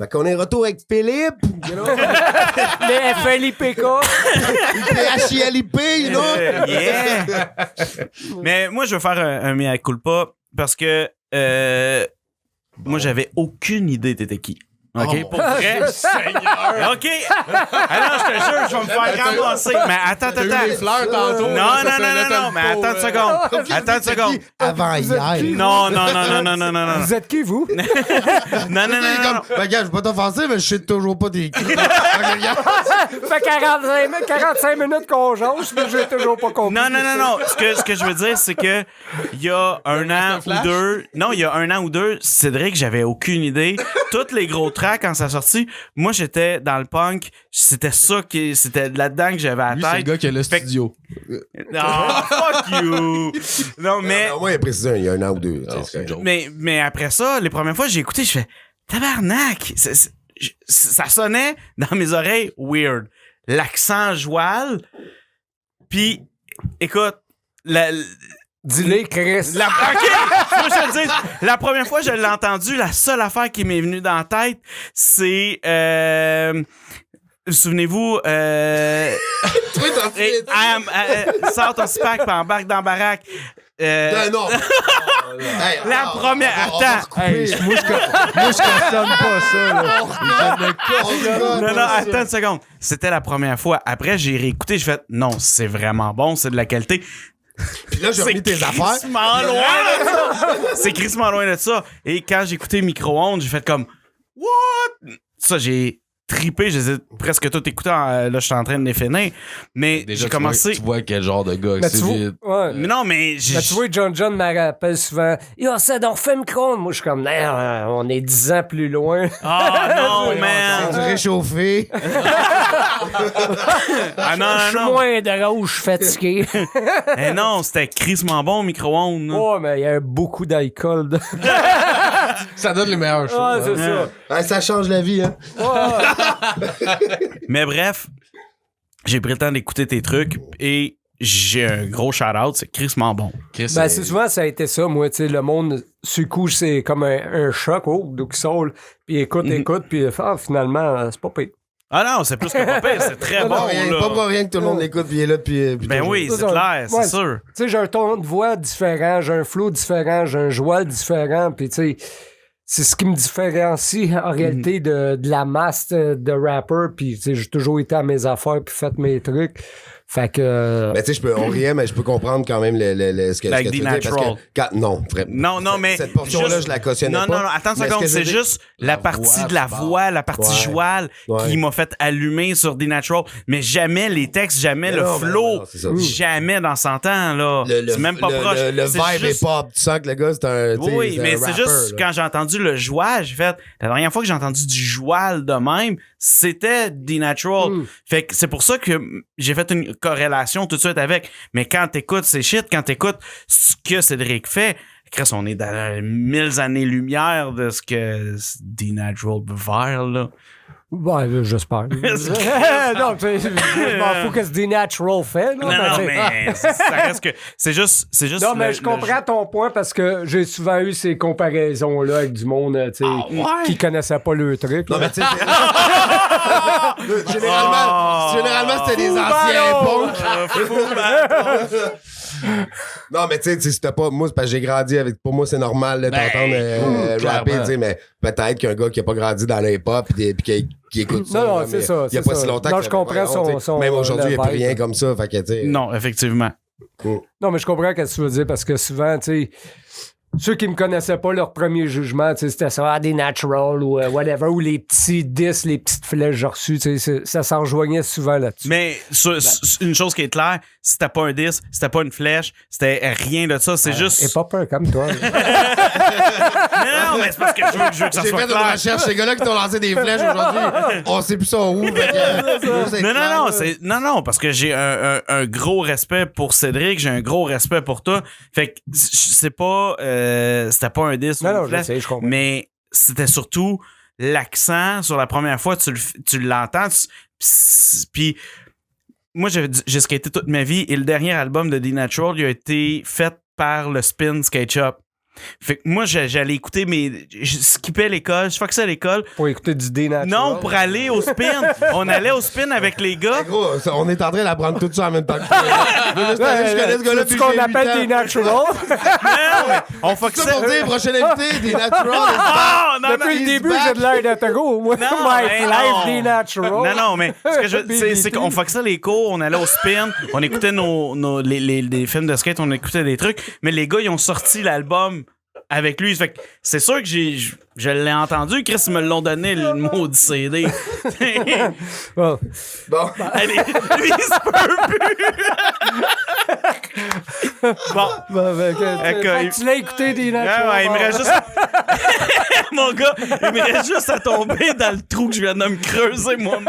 Fait qu'on est retour avec Philippe, you know? Le FLIPK. PHILIP, you know? Yeah! Mais moi, je veux faire un mea culpa parce que moi, j'avais aucune idée t'étais qui. OK? Pour vrai. Seigneur! OK! Alors, je te jure, je vais me faire ramasser. Mais attends. T'as eu les fleurs tantôt. Non, mais attends une seconde. Attends une seconde. Avant hier. Non. Vous êtes qui, vous? Non. Ben, gars, je vais pas t'offenser, mais je sais toujours pas des qui. Ça fait 45 minutes qu'on jase, mais j'ai toujours pas compris. Non. Ce que je veux dire, c'est que il y a un an ou deux. Non, il y a un an ou deux, Cédric, j'avais aucune idée. Toutes les gros tracks, quand ça a sorti, moi, j'étais dans le punk. C'était là-dedans que j'avais à Lui, la c'est le tête. gars qui a le studio. Non, fuck you! Non, mais. Au moins, il a précisé, il y a un an ou deux. Non, c'est une joke. Mais après ça, les premières fois que j'ai écouté, je fais tabarnak! Ça sonnait dans mes oreilles weird. L'accent joual. Puis, écoute, Dis-le, Chris. OK! Moi, je te le dis, la première fois que je l'ai entendu, la seule affaire qui m'est venue dans la tête, c'est... souvenez-vous... sort ton spack puis embarque dans la baraque. Non. La première... Attends! Moi, je cautionne pas ça. Non, attends une seconde. C'était la première fois. Après, j'ai réécouté, j'ai fait, non, c'est vraiment bon, c'est de la qualité. Puis là, j'ai remis tes affaires. C'est crissement loin de ça. Et quand j'ai écouté Micro-ondes, j'ai fait comme, what? Ça, j'ai trippé, je les ai presque tout écoutés. Là, je suis en train de les finir. Mais Déjà, j'ai commencé. Tu vois quel genre de gars, Mais c'est tu vois- vite. Ouais. Mais non, mais j'ai. Ben, tu vois, John me rappelle souvent. Yo, ça, on refait micro. Moi, je suis comme, non, on est 10 ans plus loin. Ah non, C'est du man! réchauffé. Ah non, Je suis non, non. moins de rouge, je suis fatigué. Eh non, c'était crissement bon, Micro-ondes. là. Oh, mais il y a beaucoup d'alcool. Ça donne les meilleurs choses. Ah, c'est Ouais. ça. Ouais, ça change la vie, hein. Mais bref, j'ai pris le temps d'écouter tes trucs et j'ai un gros shout-out, c'est crissement bon. Chris, Ben, c'est souvent, ça a été ça, moi, tu sais, le monde, sur le coup, c'est comme un choc, donc soul, puis écoute, puis finalement, c'est pas pire. Ah non, c'est plus que pas pire, c'est très bon. Pas pour Là. rien que tout le monde l'écoute, puis il est là, puis Ben toujours. oui, c'est Ça, clair, c'est ouais, sûr. Tu sais, j'ai un ton de voix différent, j'ai un flow différent, j'ai un joual différent, puis tu sais, c'est ce qui me différencie en réalité de la masse de rapper, puis tu sais, j'ai toujours été à mes affaires, puis fait mes trucs. Fait que... Mais tu sais, on riait, mais je peux comprendre quand même ce que Like tu veux the dire. Parce natural. que, non, vraiment. Non, mais. Cette portion-là, juste- je la cautionnais non, pas. Non, attends une Mais ce seconde, que je veux c'est dire- juste la partie voix, de la tu parles. voix, la partie Ouais. jouale Ouais. qui m'a fait allumer sur The Natural. Mais jamais les textes, jamais Mais le non, mais flow. non, c'est ça. Jamais dans 100 ans, là. C'est même pas proche. Le C'est vibe juste- est pop. Tu sens que le gars, c'est un. tu sais, Oui, mais un c'est rapper, juste là. quand j'ai entendu le joual, j'ai fait la dernière fois que j'ai entendu du joual de même, c'était The Natural. Fait que c'est pour ça que j'ai fait une corrélation tout de suite avec. Mais quand t'écoutes ces shit, quand t'écoutes ce que Cédric fait, Chris, on est dans 1000 années-lumière de ce que The Natural veut faire, là. Ouais, j'espère. Non, tu sais, je m'en fous que c'est des natural fait. Non, mais ça reste que c'est juste. Non, mais je comprends ton point parce que j'ai souvent eu ces comparaisons-là avec du monde, tu sais, qui connaissait pas le truc. Non, là. mais tu sais. Généralement, c'était des anciens punks. Non, mais tu sais, c'était pas. Moi, c'est parce que j'ai grandi avec. Pour moi, c'est normal de t'entendre rapper, tu sais, mais peut-être qu'un gars qui a pas grandi dans le hip-hop puis qui écoute ça. Non, là, c'est mais ça, il y a c'est pas ça. si longtemps Non, que je comprends tu sais, son même aujourd'hui, il n'y a plus vibe. rien comme ça. Fait que, tu sais. Non, effectivement. Non, mais je comprends ce que tu veux dire parce que souvent, tu sais, ceux qui me connaissaient pas leur premier jugement, tu sais, c'était ça, des natural ou whatever, ou les petits disques, les petites flèches j'ai reçues, tu sais, ça s'en rejoignait souvent là-dessus. Mais une chose qui est claire, c'était pas un disque, c'était pas une flèche, c'était rien de ça, c'est juste. Et pas peur comme toi. Non, mais c'est parce que je veux que ça J'ai soit fait une clair. recherche, ces gars-là qui t'ont lancé des flèches aujourd'hui, on sait plus ça où. Non, parce que j'ai un gros respect pour Cédric, j'ai un gros respect pour toi. Fait que c'est pas, c'était pas un disque, Non, ou une je sais, je comprends. mais c'était surtout l'accent sur la première fois, tu l'entends, puis moi j'ai skaté toute ma vie et le dernier album de The Natural, il a été fait par le Spin Skate Shop. Fait que moi, j'allais écouter, mais je skippais l'école, je faisais à l'école. Pour écouter du D-Natural. Non, pour aller au spin. On allait au spin avec les gars. Hey, gros, on est en train d'apprendre tout ça en même temps que je connais ce gars-là C'est depuis ce qu'on que j'ai appelle 8 ans. D-Natural. Non, mais on Ça foxait. pour dire, prochain invité, des Natural. Ah, non, non, Depuis le he's début, back. j'ai de l'air d'être gros. Moi, Non, my mais life non. D-Natural. Non, non, mais ce que c'est qu'on foxait les cours, on allait au spin, on écoutait les films de skate, on écoutait des trucs, mais les gars, ils ont sorti l'album avec lui. Fait que c'est sûr que je l'ai entendu. Chris me l'ont donné, le maudit CD. Bon. Bon. Allez, lui, il se peut plus. Bon. Bon, fait que tu l'as écouté D-Natural. Ouais, il me reste juste. Mon gars, il me reste juste à tomber dans le trou que je viens de me creuser moi-même.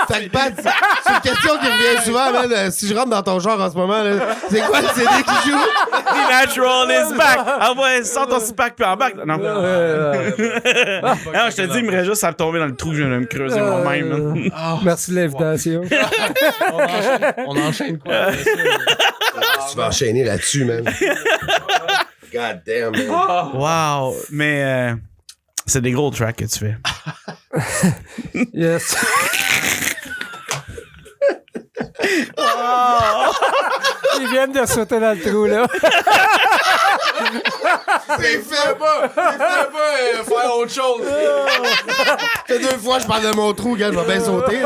Fait que, Pat, c'est une question qui revient souvent, man. Si je rentre dans ton genre en ce moment, là, c'est quoi le CD qui joue? The Natural is back. Ah ouais, sors ton six-pack puis embarque. Non. Non, je te dis, il me reste juste à tomber dans le trou que je viens de me creuser moi-même. Man. Merci de l'invitation. On enchaîne quoi? Tu vas enchaîner là-dessus, man. God damn, man. Wow. Mais c'est des gros tracks que tu fais. Yes. Ils viennent de sauter dans le trou, là. C'est fait pas! Faire autre chose. Ça fait 2 fois que je parle de mon trou, gars, je vais bien sauter.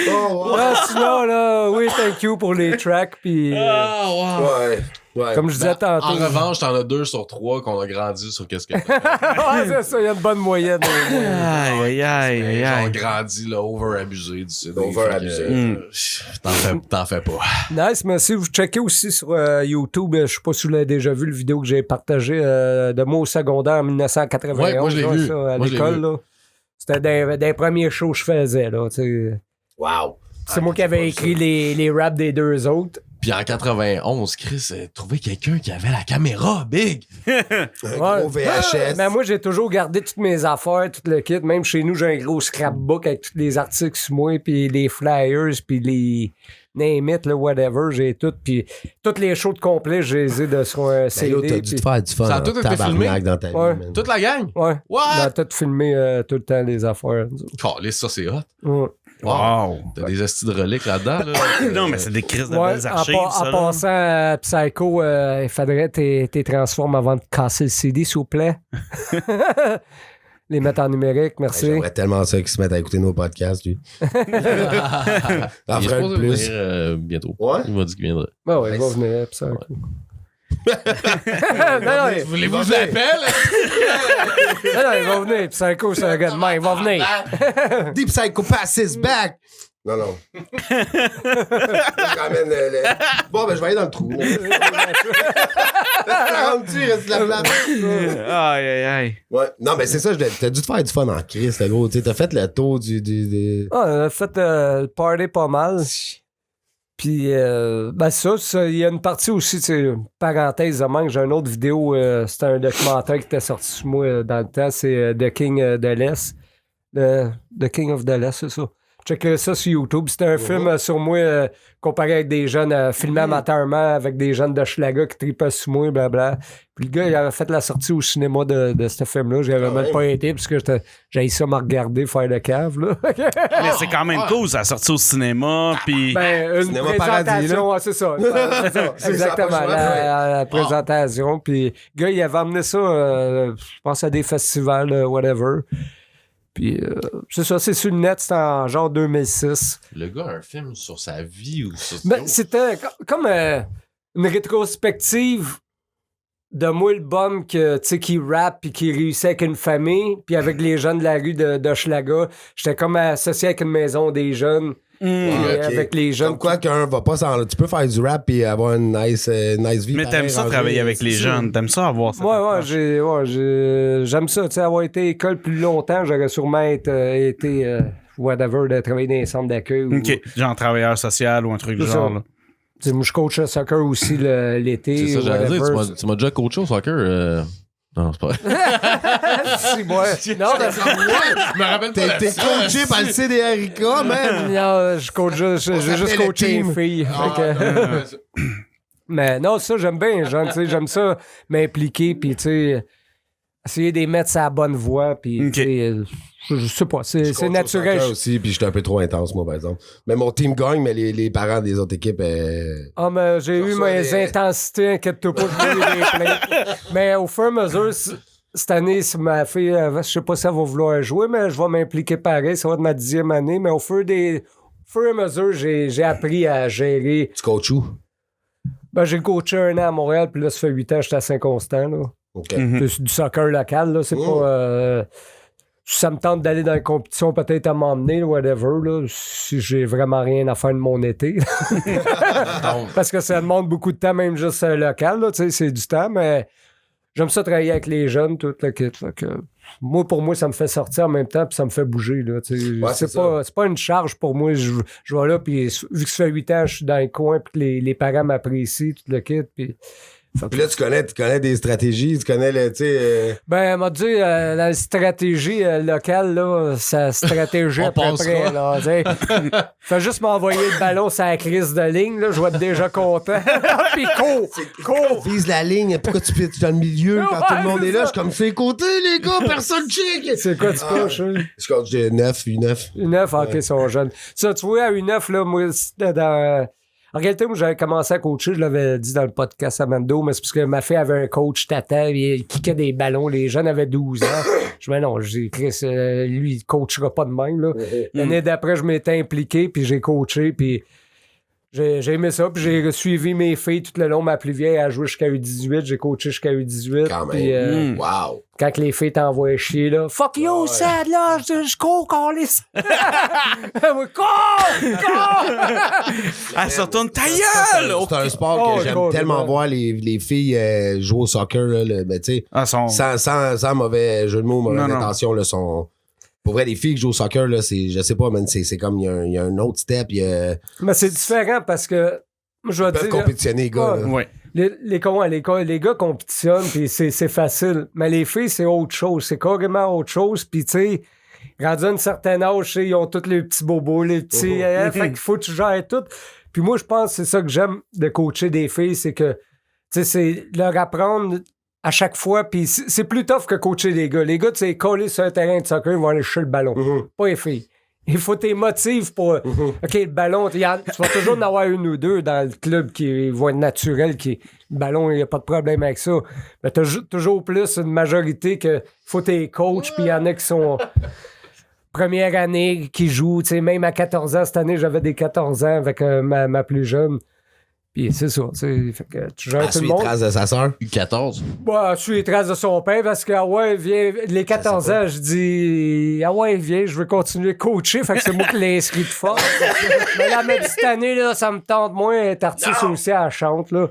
Oh, wow. Là, sinon, là, oui, thank you pour les tracks. Puis, Ouais. Ouais. comme je disais tantôt. En revanche, t'en as 2 sur 3 qu'on a grandi sur qu'est-ce que t'as. Ouais, c'est ça, il y a une bonne moyenne. Aïe, aïe, aïe, Genre aïe. grandi, là, over-abusé du CD. Over-abusé. T'en fais pas. Nice, mais si vous checkez aussi sur YouTube, je sais pas si vous l'avez déjà vu, le vidéo que j'ai partagé de moi au secondaire en 1991. Ouais, moi, je l'ai vu. Ça, à Moi, je l'ai l'école, vu. là. C'était des premiers shows que je faisais, là, tu sais. Wow. C'est moi qui avais écrit les raps des 2 autres. Puis en 91, Chris a trouvé quelqu'un qui avait la caméra big. Un gros VHS. Mais moi, j'ai toujours gardé toutes mes affaires, tout le kit. Même chez nous, j'ai un gros scrapbook avec tous les articles sur moi, puis les flyers, puis les name it, là, whatever. J'ai tout. Puis toutes les shows de complet, je les ai sur un Ben, CD. yo, t'as dû te faire du fun. Ça a tout été tabarnak filmé? dans ta vie, Ouais. man. Toute la gang? Ouais. What? On a tout filmé tout le temps, les affaires. Calisse, ça, c'est hot. Ouais. Wow. T'as des astis de reliques là-dedans, là. Non, mais c'est des crises de Ouais, belles archives, en ça. là. passant, Psycho, il faudrait tes transformes avant de casser le CD, s'il vous plaît. Les mettre en numérique, merci. J'aimerais tellement ça qu'ils se mettent à écouter nos podcasts, lui. Il En est ferait supposé le plus. venir bientôt. Ouais? Il m'a dit qu'il viendrait. Ben ouais, il va Nice. venir, Psycho. non, Voulez-vous que je l'appelle? il va venir. Psycho, c'est un gars de main, il va venir. Deep Psychopath is back! Non, non. Je ramène Bon, ben, je vais aller dans le trou. Ça rentre-tu, il reste de la place. Aïe, aïe, aïe. Ouais. Non, mais c'est ça, t'as dû te faire du fun en crise, le gros. Tu sais, t'as fait le tour du... Ah, on a fait le party pas mal. Puis, ben ça, il y a une partie aussi, tu sais, parenthèse de même, j'ai une autre vidéo, c'était un documentaire qui était sorti sur moi dans le temps, c'est The King de l'Est. The King of the l'Est, c'est ça. Checkez ça sur YouTube. C'était un film sur moi comparé avec des jeunes filmés amateurement avec des jeunes de Schlager qui tripaient sur moi, blabla. Puis le gars, il avait fait la sortie au cinéma de ce film-là. J'y avais même pas été parce que j'avais ça me regarder faire le cave, là. Mais c'est quand même cool, ça a sorti au cinéma, puis... Ben, une Cinéma Paradis, présentation, ouais, c'est ça. C'est ça, C'est exactement. ça, pas le choix, La présentation. Puis, le gars, il avait amené ça, je pense, à des festivals, whatever. Puis, c'est ça, c'est sur le net, c'était en genre 2006. Le gars a un film sur sa vie ou sur... Ben, c'était comme une rétrospective de moi, le bum qui rappe puis qui réussit avec une famille, puis avec les jeunes de la rue de Schlager. J'étais comme associé avec une maison des jeunes. Puis, Ok. avec les jeunes. Comme quoi qu'un va pas s'en... Tu peux faire du rap et avoir une nice vie. Mais t'aimes ça travailler avec les jeunes, t'aimes ça avoir cette approche. J'aime ça. Tu sais, avoir été à l'école plus longtemps, j'aurais sûrement été whatever, de travailler dans les centres d'accueil. OK, genre travailleur social ou un truc du C'est genre, ça. là. Tu sais, moi, je coach le soccer aussi l'été. C'est ça, j'allais dire. whatever. Tu m'as déjà coaché au soccer. Non, c'est pas vrai. Si, ouais. Non, mais Je me rappelle T'es coaché par le CDRIK, man! non, je coach juste, j'ai juste coaché les filles. Fait que- Mais non, ça, j'aime bien, genre, tu sais, j'aime ça m'impliquer, puis tu sais, essayer de les mettre sur la bonne voie, puis Ok. tu sais, je sais pas, c'est naturel. aussi, puis j'étais un peu trop intense, moi, par exemple. Mais mon team gagne, mais les parents des autres équipes... Ah, mais j'ai eu reçois mes des- intensités, inquiète-toi pas, j'ai eu des plaintes. Mais au fur et à mesure, cette année, si ma fille, je sais pas si elle va vouloir jouer, mais je vais m'impliquer pareil, ça va être ma 10e année, mais au fur et à mesure, j'ai appris à gérer. Tu coaches où? Ben, j'ai coaché 1 an à Montréal, puis là, ça fait 8 ans que j'étais à Saint-Constant, là. OK. C'est du soccer local, là. C'est Oh. pas. Ça me tente d'aller dans une compétition, peut-être à m'emmener, whatever, là, si j'ai vraiment rien à faire de mon été. Parce que ça demande beaucoup de temps, même juste local, là, tu sais, c'est du temps, mais j'aime ça travailler avec les jeunes, tout le kit. Fait que, pour moi, ça me fait sortir en même temps, puis ça me fait bouger, là, tu sais. Ouais, c'est c'est pas une charge pour moi. Je vais là, puis vu que ça fait 8 ans, je suis dans le coin, puis que les parents m'apprécient, tout le kit, puis... Puis là, tu connais des stratégies, tu connais le, tu sais... Ben, elle m'a dit, la stratégie locale, là, sa stratégie On à peu passera. près, là, tu sais. Fais juste m'envoyer le ballon sur la crise de ligne, là, je vais être déjà content. Puis cours! Vise la ligne, pourquoi tu es dans le milieu quand Ouais, tout le monde c'est est là? ça. Je suis comme, c'est côté, les gars, personne check! C'est quoi tu coaches, hein? Je coach de 9, 9. U9, ok, ils sont jeunes. Ça, tu vois, à U9, là, moi, c'était dans... En réalité, moi, j'avais commencé à coacher, je l'avais dit dans le podcast à Mando, mais c'est parce que ma fille avait un coach tata, il kickait des ballons, les jeunes avaient 12 ans. Je me dis, non, j'ai Chris, lui, il coachera pas de même, là. L'année d'après, je m'étais impliqué, puis j'ai coaché, puis j'ai aimé ça, puis j'ai suivi mes filles tout le long. Ma plus vieille a joué jusqu'à U18, j'ai coaché jusqu'à U18. Quand Puis, même. Wow. quand les filles t'envoient chier, là, fuck you, Ouais. sad, là, je cours, câlisse. Cours! Elle se retourne ta gueule! C'est un sport Oh, que j'aime cool, tellement ouais. voir les filles jouer au soccer, là, mais tu sais, Ah, son... sans mauvais jeu de mots, mauvaise Non, non. intention, là, sont... Pour vrai, les filles qui jouent au soccer, là, c'est, je sais pas, man, c'est comme, il y a un autre step, il y a... Mais c'est différent parce que, je vais Ils peuvent dire, compétitionner, les gars, Ouais. là. Ouais. les gars compétitionnent, puis c'est facile. Mais les filles, c'est autre chose. C'est carrément autre chose. Puis, tu sais, rendu à un certain âge, tu sais, ils ont tous les petits bobos, les petits... fait qu'il faut que tu gères tout. Puis moi, je pense que c'est ça que j'aime de coacher des filles, c'est que, tu sais, c'est leur apprendre à chaque fois. Puis c'est plus tough que coacher les gars. Les gars, tu sais, coller sur un terrain de soccer, ils vont aller chercher le ballon. Pas les filles. Il faut tes motifs pour... OK, le ballon, tu vas toujours en avoir une ou deux dans le club qui vont être naturels, le ballon, il n'y a pas de problème avec ça. Mais t'as toujours plus une majorité que faut tes coachs, puis il y en a qui sont première année, qui jouent. Tu sais, même à 14 ans, cette année, j'avais des 14 ans avec ma plus jeune. Puis c'est ça, tu sais, fait que tu gères Elle tout suit le les monde. traces de sa sœur. U14. Bah, je suis les traces de son père parce que, ah ouais, viens, les 14 ans, je dis, ah ouais, viens, je veux continuer à coacher. Fait que c'est moi qui l'ai inscrit de force. Mais là, mais cette année, là, ça me tente moins. Elle est artiste aussi à la chante, là.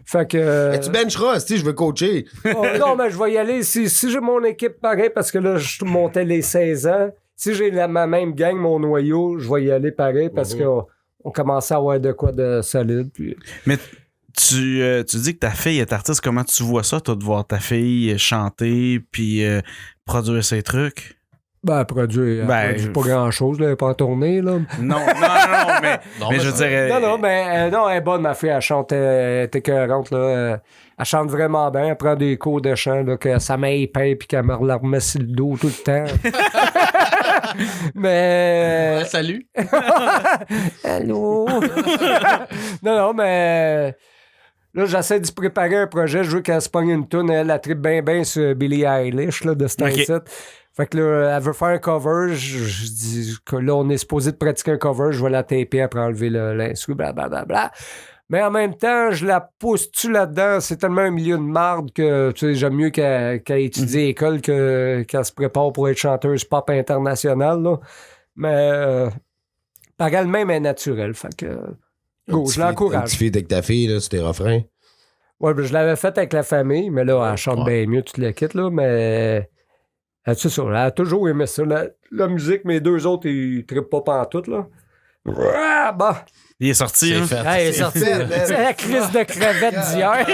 Fait que. Mais tu bencheras, si je veux coacher. Oh, non, mais je vais y aller. Si j'ai mon équipe pareil, parce que là, je montais les 16 ans. Si j'ai ma même gang, mon noyau, je vais y aller pareil parce qu'on commençait à avoir de quoi de solide. Puis... Mais tu dis que ta fille est artiste. Comment tu vois ça, toi, de voir ta fille chanter puis produire ses trucs? Ben, produire pas grand-chose, là, elle est pas en tournée, là. Non, mais, Non, mais mais je veux ça- dire... Non, mais non, elle est bonne, ma fille. Elle chante, elle est écœurante, là. Elle chante vraiment bien. Elle prend des cours de chant, là, que sa main est peint puis qu'elle me la remet sur le dos tout le temps. Mais... Salut. Allô? non, mais... Là, j'essaie de se préparer un projet. Je veux qu'elle se pogne une toune. Elle tripe bien sur Billie Eilish, là, de ce temps-ci. Fait que là, elle veut faire un cover. Je dis que là, on est supposé de pratiquer un cover. Je vais la taper après enlever l'instru, blablabla. Mais en même temps, je la pousse-tu là-dedans? C'est tellement un milieu de marde que tu sais, j'aime mieux qu'elle étudie à l'école qu'elle se prépare pour être chanteuse pop internationale. Là. Mais par elle-même, elle est naturelle. Fait que go, je Un l'encourage. petit feat avec ta fille, là, sur tes refrains. Ouais, ben, je l'avais fait avec la famille, mais là, elle chante bien mieux toute la kit, là, mais... C'est ça, elle a toujours aimé ça. La musique, mes deux autres, ils trippent pas pantoute, là. Ah, bah! Il est sorti, hein? C'est fait. Hey, elle est sortie. C'est la crise de crevette d'hier.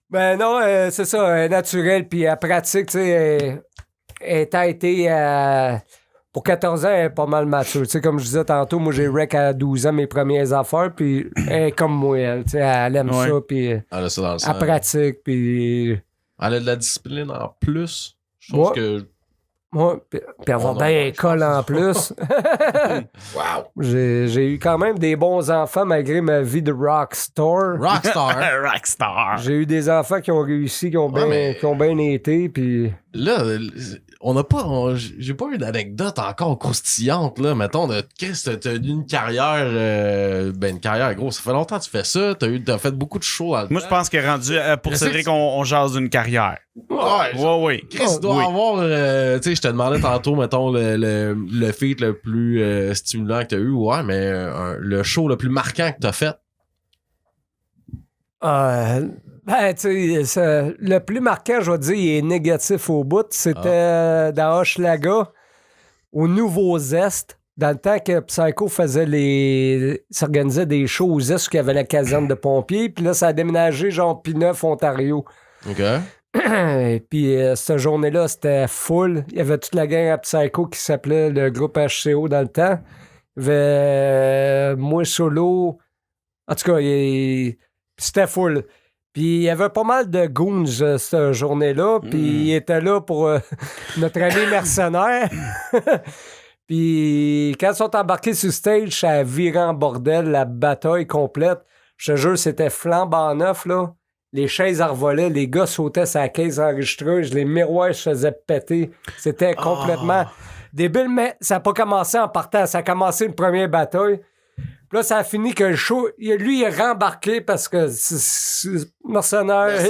Ben non, c'est ça, elle est naturelle, puis elle pratique, tu sais, elle est été pour 14 ans, elle est pas mal mature. Tu sais, comme je disais tantôt, moi, j'ai rec à 12 ans mes premières affaires, puis elle est comme moi, elle. Tu sais, elle aime ça, puis Elle a ça dans le sang. elle pratique, puis... Elle a de la discipline en plus. Je trouve Ouais. que... Ouais, puis elle va bien école en plus. Wow. J'ai eu quand même des bons enfants malgré ma vie de rockstar. Rockstar. Rockstar. J'ai eu des enfants qui ont réussi, qui ont bien été, puis... Là, on n'a pas... J'ai pas eu d'anecdote encore croustillante, là. Mettons, qu'est-ce que t'as eu une carrière... une carrière, gros. Ça fait longtemps que tu fais ça. T'as fait beaucoup de shows. Moi, je pense que rendu pour Je sais Cédric, que on jase d'une carrière. Ouais. Chris, tu dois avoir... tu sais, je te demandais tantôt, mettons, le feat le plus stimulant que t'as eu. Ouais, mais le show le plus marquant que t'as fait. Tu sais, le plus marquant, je vais dire, il est négatif au bout. C'était dans Hochelaga, au Nouveau Zest, dans le temps que Psycho s'organisait des shows au Zest, où il y avait la caserne de pompiers. Puis là, ça a déménagé, genre, P9, Ontario. OK. Puis cette journée-là, c'était full. Il y avait toute la gang à Psycho qui s'appelait le groupe HCO dans le temps. Il y avait moi solo. En tout cas, c'était full. Puis il y avait pas mal de goons cette journée-là. Puis il était là pour notre ami mercenaire. Puis quand ils sont embarqués sur stage, ça a viré en bordel, la bataille complète. Je te jure, c'était flambant neuf, là. Les chaises envolaient, les gars sautaient sur la caisse enregistreuse, les miroirs se faisaient péter. C'était complètement débile, mais ça n'a pas commencé en partant. Ça a commencé une première bataille. Puis là, ça a fini que le show, lui, il est rembarqué parce que mercenaire. C'est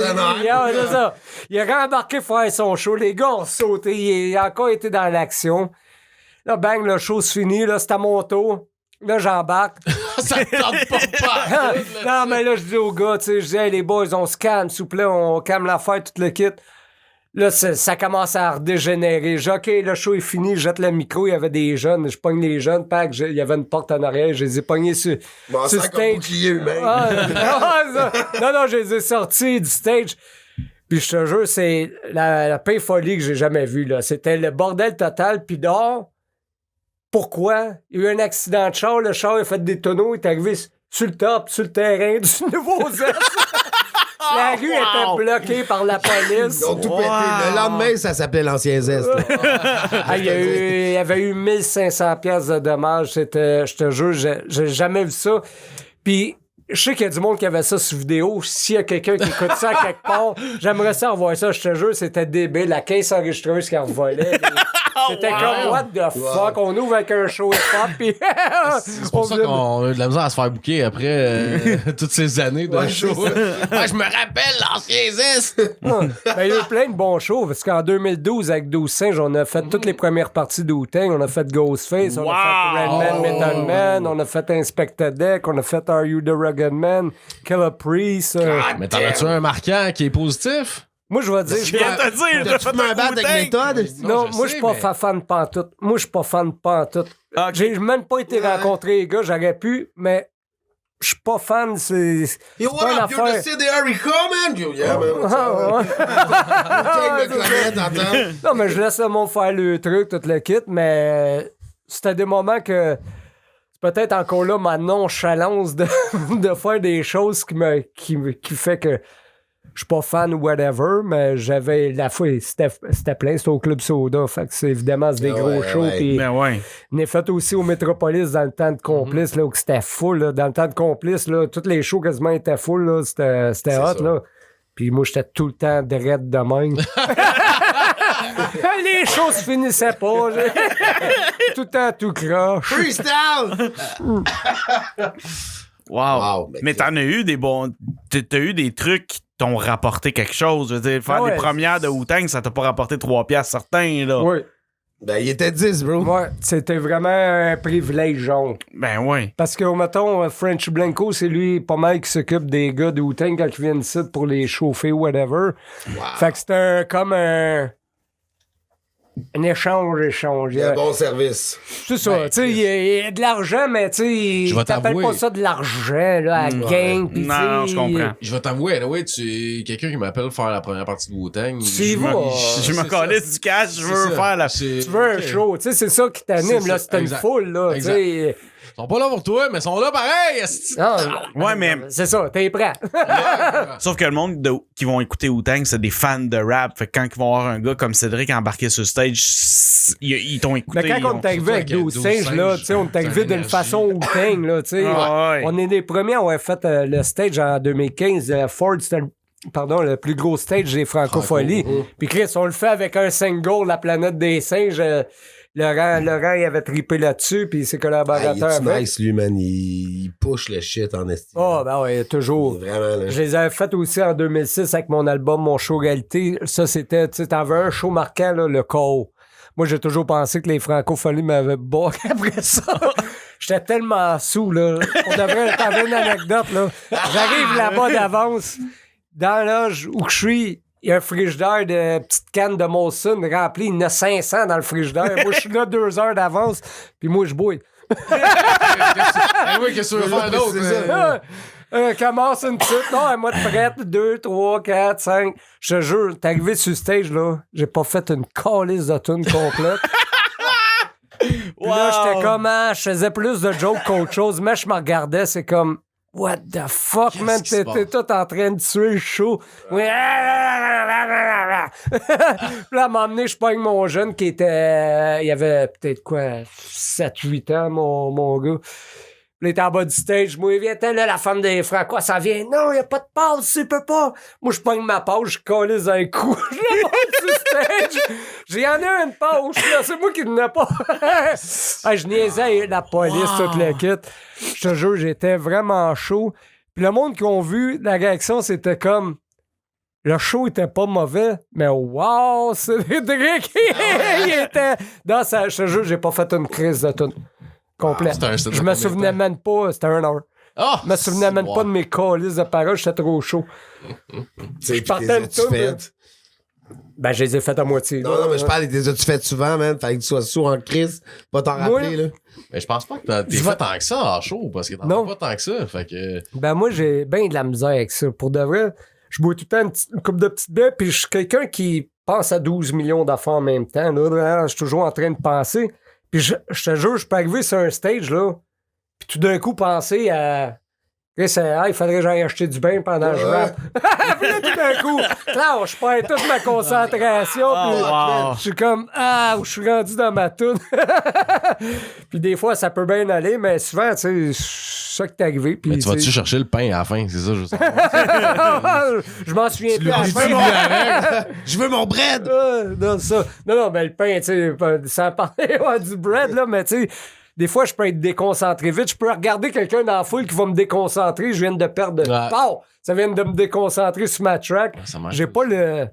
ça. Il est rembarqué pour faire son show. Les gars ont sauté. Il a encore été dans l'action. Là, bang, le show se finit. Là, c'est à mon tour. Là, j'embarque. Ça te tente pas. Non, mais là, je dis aux gars, tu sais, je dis, hey, les boys, on se calme, s'il vous plaît, on calme l'affaire, tout le kit. Là, ça commence à redégénérer. J'ai OK, le show est fini, je jette le micro, il y avait des jeunes, je pogne les jeunes, il y avait une porte en arrière, je les ai pognés sur stage. Non, je les ai sortis du stage. Puis je te jure, c'est la pire folie que j'ai jamais vue, là. C'était le bordel total, puis dehors. Pourquoi? Il y a eu un accident de char, le char a fait des tonneaux, il est arrivé sur le top, sur le terrain du Nouveau-Zest. La rue était bloquée par la police. Ils ont tout pété. Le lendemain, ça s'appelait l'Ancien Zest. Il y avait eu 1500 pièces de dommages. Je te jure, j'ai jamais vu ça. Puis, je sais qu'il y a du monde qui avait ça sur vidéo. S'il y a quelqu'un qui écoute ça quelque part, j'aimerais ça revoir ça. Je te jure, c'était débile. La caisse enregistreuse qui revolait. C'était comme, what the fuck? On ouvre avec un show hip-hop, puis C'est pour ça qu'on a de la misère à se faire bouquer après toutes ces années de show. Je me rappelle l'Ancien Zest. Il y a eu plein de bons shows, parce qu'en 2012, avec 12 singes, on a fait toutes les premières parties d'Wu-Tang. On a fait Ghostface, on a fait Redman, Method Man, on a fait Inspector Deck, on a fait Are You the Rugged Man, Killer Priest. Mais t'en as-tu un marquant qui est positif? Moi, je vais dire... Je viens de te dire, j'ai fait un battre avec méthode? Non, moi, je suis pas fan pantoute. Moi, je suis pas fan pantoute. J'ai même pas été rencontrer les gars, j'aurais pu, mais je suis pas fan, c'est Yo, pas une what up? You're the affaire... city Erica, man? Yeah, man. Non, mais je laisse le monde faire le truc, tout le kit, mais c'était des moments que c'est peut-être encore là ma nonchalance de faire des choses qui fait que je suis pas fan ou whatever, mais j'avais la fois, c'était plein, c'était au Club Soda, fait que c'est évidemment des gros shows. Puis Ben ouais. on est fait aussi au Métropolis dans le temps de Complice, là, où c'était full, là, dans le temps de Complice, là, tous les shows quasiment étaient full, là, c'était hot, ça. là. Puis moi, j'étais tout le temps dread de même. Les shows se finissaient pas. Tout le temps tout croche. Freestyle! Wow. mais Mais t'en as eu des bons. T'as eu des trucs qui t'ont rapporté quelque chose. Je veux dire, faire des premières de Wu-Tang, ça t'a pas rapporté 3 piastres certains, là. Oui. Ben, il était 10, bro. Ouais, c'était vraiment un privilège, genre. Ben ouais. Parce que, mettons, French Blanco, c'est lui pas mal qui s'occupe des gars de Wu-Tang quand ils viennent ici pour les chauffer ou whatever. Wow. Fait que c'était comme un... un échange. Il y a un bon service. C'est ça, tu sais, il y a de l'argent, mais tu Je vais sais, t'appelles t'avouer. pas ça de l'argent, là, à gang, pis Non, je comprends. Je vais t'avouer, anyway, tu es quelqu'un qui m'appelle faire la première partie de Wu-Tang. Tu y vas. Je me calisse du cash, je veux faire la... Tu veux un show, tu sais, c'est ça qui t'anime, C'est là, ça, c'est une exact. foule, là, tu Exact. sais. Ils sont pas là pour toi, mais ils sont là pareil. esti. Non, Ouais, mais... c'est ça, t'es prêt. Sauf que le monde qui vont écouter Wu-Tang, c'est des fans de rap. Fait que quand ils vont voir un gars comme Cédric embarqué sur le stage, ils t'ont écouté. Mais quand on est arrivé avec 12 singes, là, tu sais, on est arrivé d'une façon Wu-Tang, là, tu sais. Ah, ouais. On est les premiers à avoir fait le stage en 2015. Ford, c'était le plus gros stage des Francopholies. Puis Chris, on le fait avec un single, La planète des singes. Laurent, il avait trippé là-dessus, puis ses Ah, il collaborateurs est avec. nice, lui, man. Il push le shit en estime. Ah, ben ouais, toujours. Vraiment, là. Je les avais fait aussi en 2006 avec mon album Mon show réalité. Ça, c'était, tu sais, t'avais un show marquant, là, le KO. Moi, j'ai toujours pensé que les Francopholies m'avaient bas après ça. J'étais tellement sous, là. T'avais une anecdote, là. J'arrive là-bas d'avance, dans l'âge où je suis. Il y a un frigidaire de petites cannes de Molson rempli. Il y en a 500 dans le frigidaire. Moi, je suis là 2 heures d'avance, puis moi, je bouille. Anyway, qu'est-ce que tu veux faire d'autre? C'est ça. Commence une petite. Non, moi, de prête. 2, 3, 4, 5. Je te jure, t'es arrivé sur le stage, là. J'ai pas fait une calice de tune complète. Puis là, j'étais comme, je faisais plus de jokes qu'autre chose, mais je me regardais, c'est comme, what the fuck, Qu'est-ce man, qui se t'es passe? tout en train de tuer le show. Oui. Puis là, à un moment donné, je pogne mon jeune qui était, il avait peut-être quoi, 7-8 ans, mon gars. Puis il était en bas du stage. Moi, viens-t'en là, la femme des Francois, ça vient. Non, il a pas de passe, tu peux pas. Moi, je pogne ma pause, je calisse un coup. Je la monte sur le stage. J'y en ai une pause, là. C'est moi qui n'en ai pas. Je niaisais la police, toute la kit. Je te jure, j'étais vraiment chaud. Puis le monde qui ont vu, la réaction, c'était comme... Le show était pas mauvais, mais wow, Cédric, il était... Dans sa... Je te jure, j'ai pas fait une crise de tune complète. Je me souvenais même pas, c'était 1 heure. Je me souvenais même pas de mes calices de paroles, j'étais trop chaud. Je partais une toune, Ben, je les ai faites à moitié. Non, mais je parle, les as-tu fait souvent, man? Fallait que tu sois sourd en crise, pas t'en rappeler, là. Mais je pense pas que t'es fait tant que ça en show, parce que t'en Non. fais pas tant que ça. Fait que. Ben, moi, j'ai bien de la misère avec ça. Pour de vrai, je bois tout le temps une coupe de petites bières, puis je suis quelqu'un qui pense à 12 millions d'affaires en même temps. Là, je suis toujours en train de penser. Puis je te jure, je peux arriver sur un stage, là, puis tout d'un coup penser à... il faudrait que j'aille acheter du bain pendant que je rappe. Puis là, tout d'un coup, là, je perds toute ma concentration. Puis wow. je suis comme, où je suis rendu dans ma toune. Puis des fois, ça peut bien aller, mais souvent, tu sais, c'est ça qui t'est arrivé. Puis, Mais tu vas-tu chercher le pain à la fin? C'est ça, je sais. je m'en souviens plus. À la fin. Je veux mon bread! Non, ça. Non, mais le pain, tu sais, sans parler du bread, là, mais tu sais, des fois, je peux être déconcentré vite. Je peux regarder quelqu'un dans la foule qui va me déconcentrer. Je viens de perdre. Ouais. Pow! Ça vient de me déconcentrer sur ma track. Ça marche. J'ai pas le.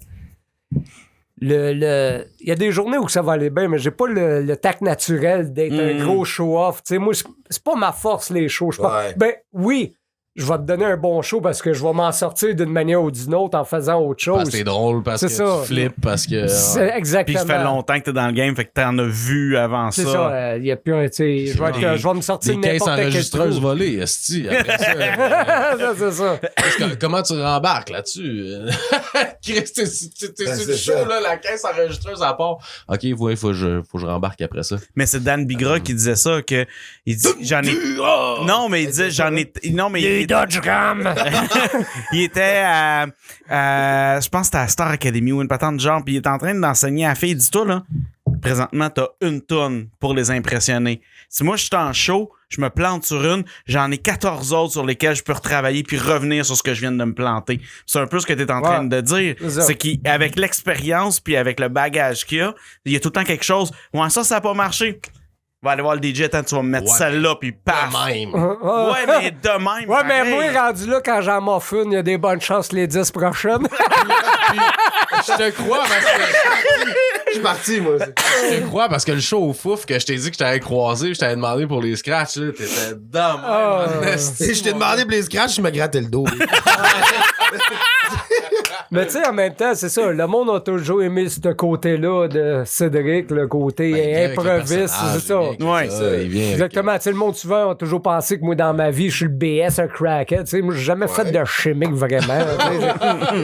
Il y a des journées où ça va aller bien, mais j'ai pas le tact naturel d'être un gros show-off. Tu sais, moi, c'est pas ma force, les shows. Je pense. Ouais. Ben, oui, je vais te donner un bon show parce que je vais m'en sortir d'une manière ou d'une autre en faisant autre chose. Parce que c'est drôle, parce C'est que ça. tu flippes, parce que. C'est Puis exactement. ça fait longtemps que t'es dans le game, fait que t'en as vu avant C'est ça. ça, il y a plus un, tu sais, je vais me sortir Des de caisses n'importe quel enregistreuses trou. volées, esti. Après ça, Ça, c'est ça. comment tu rembarques là-dessus? Chris, t'es sur c'est le show, ça. là, la caisse enregistreuse à part. OK, ouais, faut que je rembarque après ça. Mais c'est Dan Bigra qui disait ça, que il dit, j'en ai... Non, mais il disait, j'en ai... Non, mais il Dodge Ram! il était à je pense que c'était à Star Academy ou une patente de genre, puis il est en train d'enseigner à la fille. Dis-toi, là, présentement, t'as une tonne pour les impressionner. Si moi, je suis en show, je me plante sur une, j'en ai 14 autres sur lesquelles je peux retravailler puis revenir sur ce que je viens de me planter. C'est un peu ce que t'es en train de dire. ça. C'est qu'avec l'expérience puis avec le bagage qu'il y a tout le temps quelque chose. Ouais, ça a pas marché. Va aller voir le DJ, attends, tu vas me mettre Ouais. celle-là, puis paf! De même. Ouais, mais de même. Ouais, mais pareil. moi, rendu là, quand j'en m'offre une, il y a des bonnes chances les 10 prochaines. Puis, je te crois, parce que Je suis parti, moi aussi. Je te crois parce que le show au Fouf que je t'ai dit que je t'avais croisé, je t'avais demandé pour les scratchs, là, t'étais dedans, Et je t'ai demandé pour les scratchs, je me grattais le dos. Mais tu sais, en même temps, c'est ça. Le monde a toujours aimé ce côté-là de Cédric, le côté improviste, c'est ça. Ouais. Il vient Exactement. Tu sais, le monde souvent a toujours pensé que moi, dans ma vie, je suis le BS, un crackhead. Tu sais, moi, j'ai jamais fait de chimique vraiment.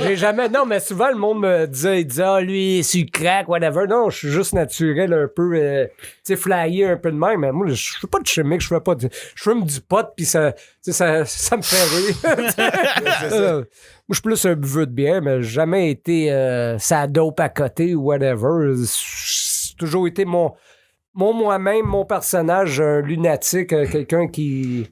J'ai jamais. Non, mais souvent, le monde me disait, il disait, ah, lui, c'est du crack, whatever. Non, je suis juste naturel, un peu, tu sais, flyé un peu de même. Mais moi, je fais pas de chimique, je fais pas de. Je fume du pot, puis ça me fait rire. Moi, je suis plus un buveux de bière, mais j'ai jamais été sa dope à côté ou whatever. J'ai toujours été moi-même, mon personnage, un lunatique, quelqu'un qui...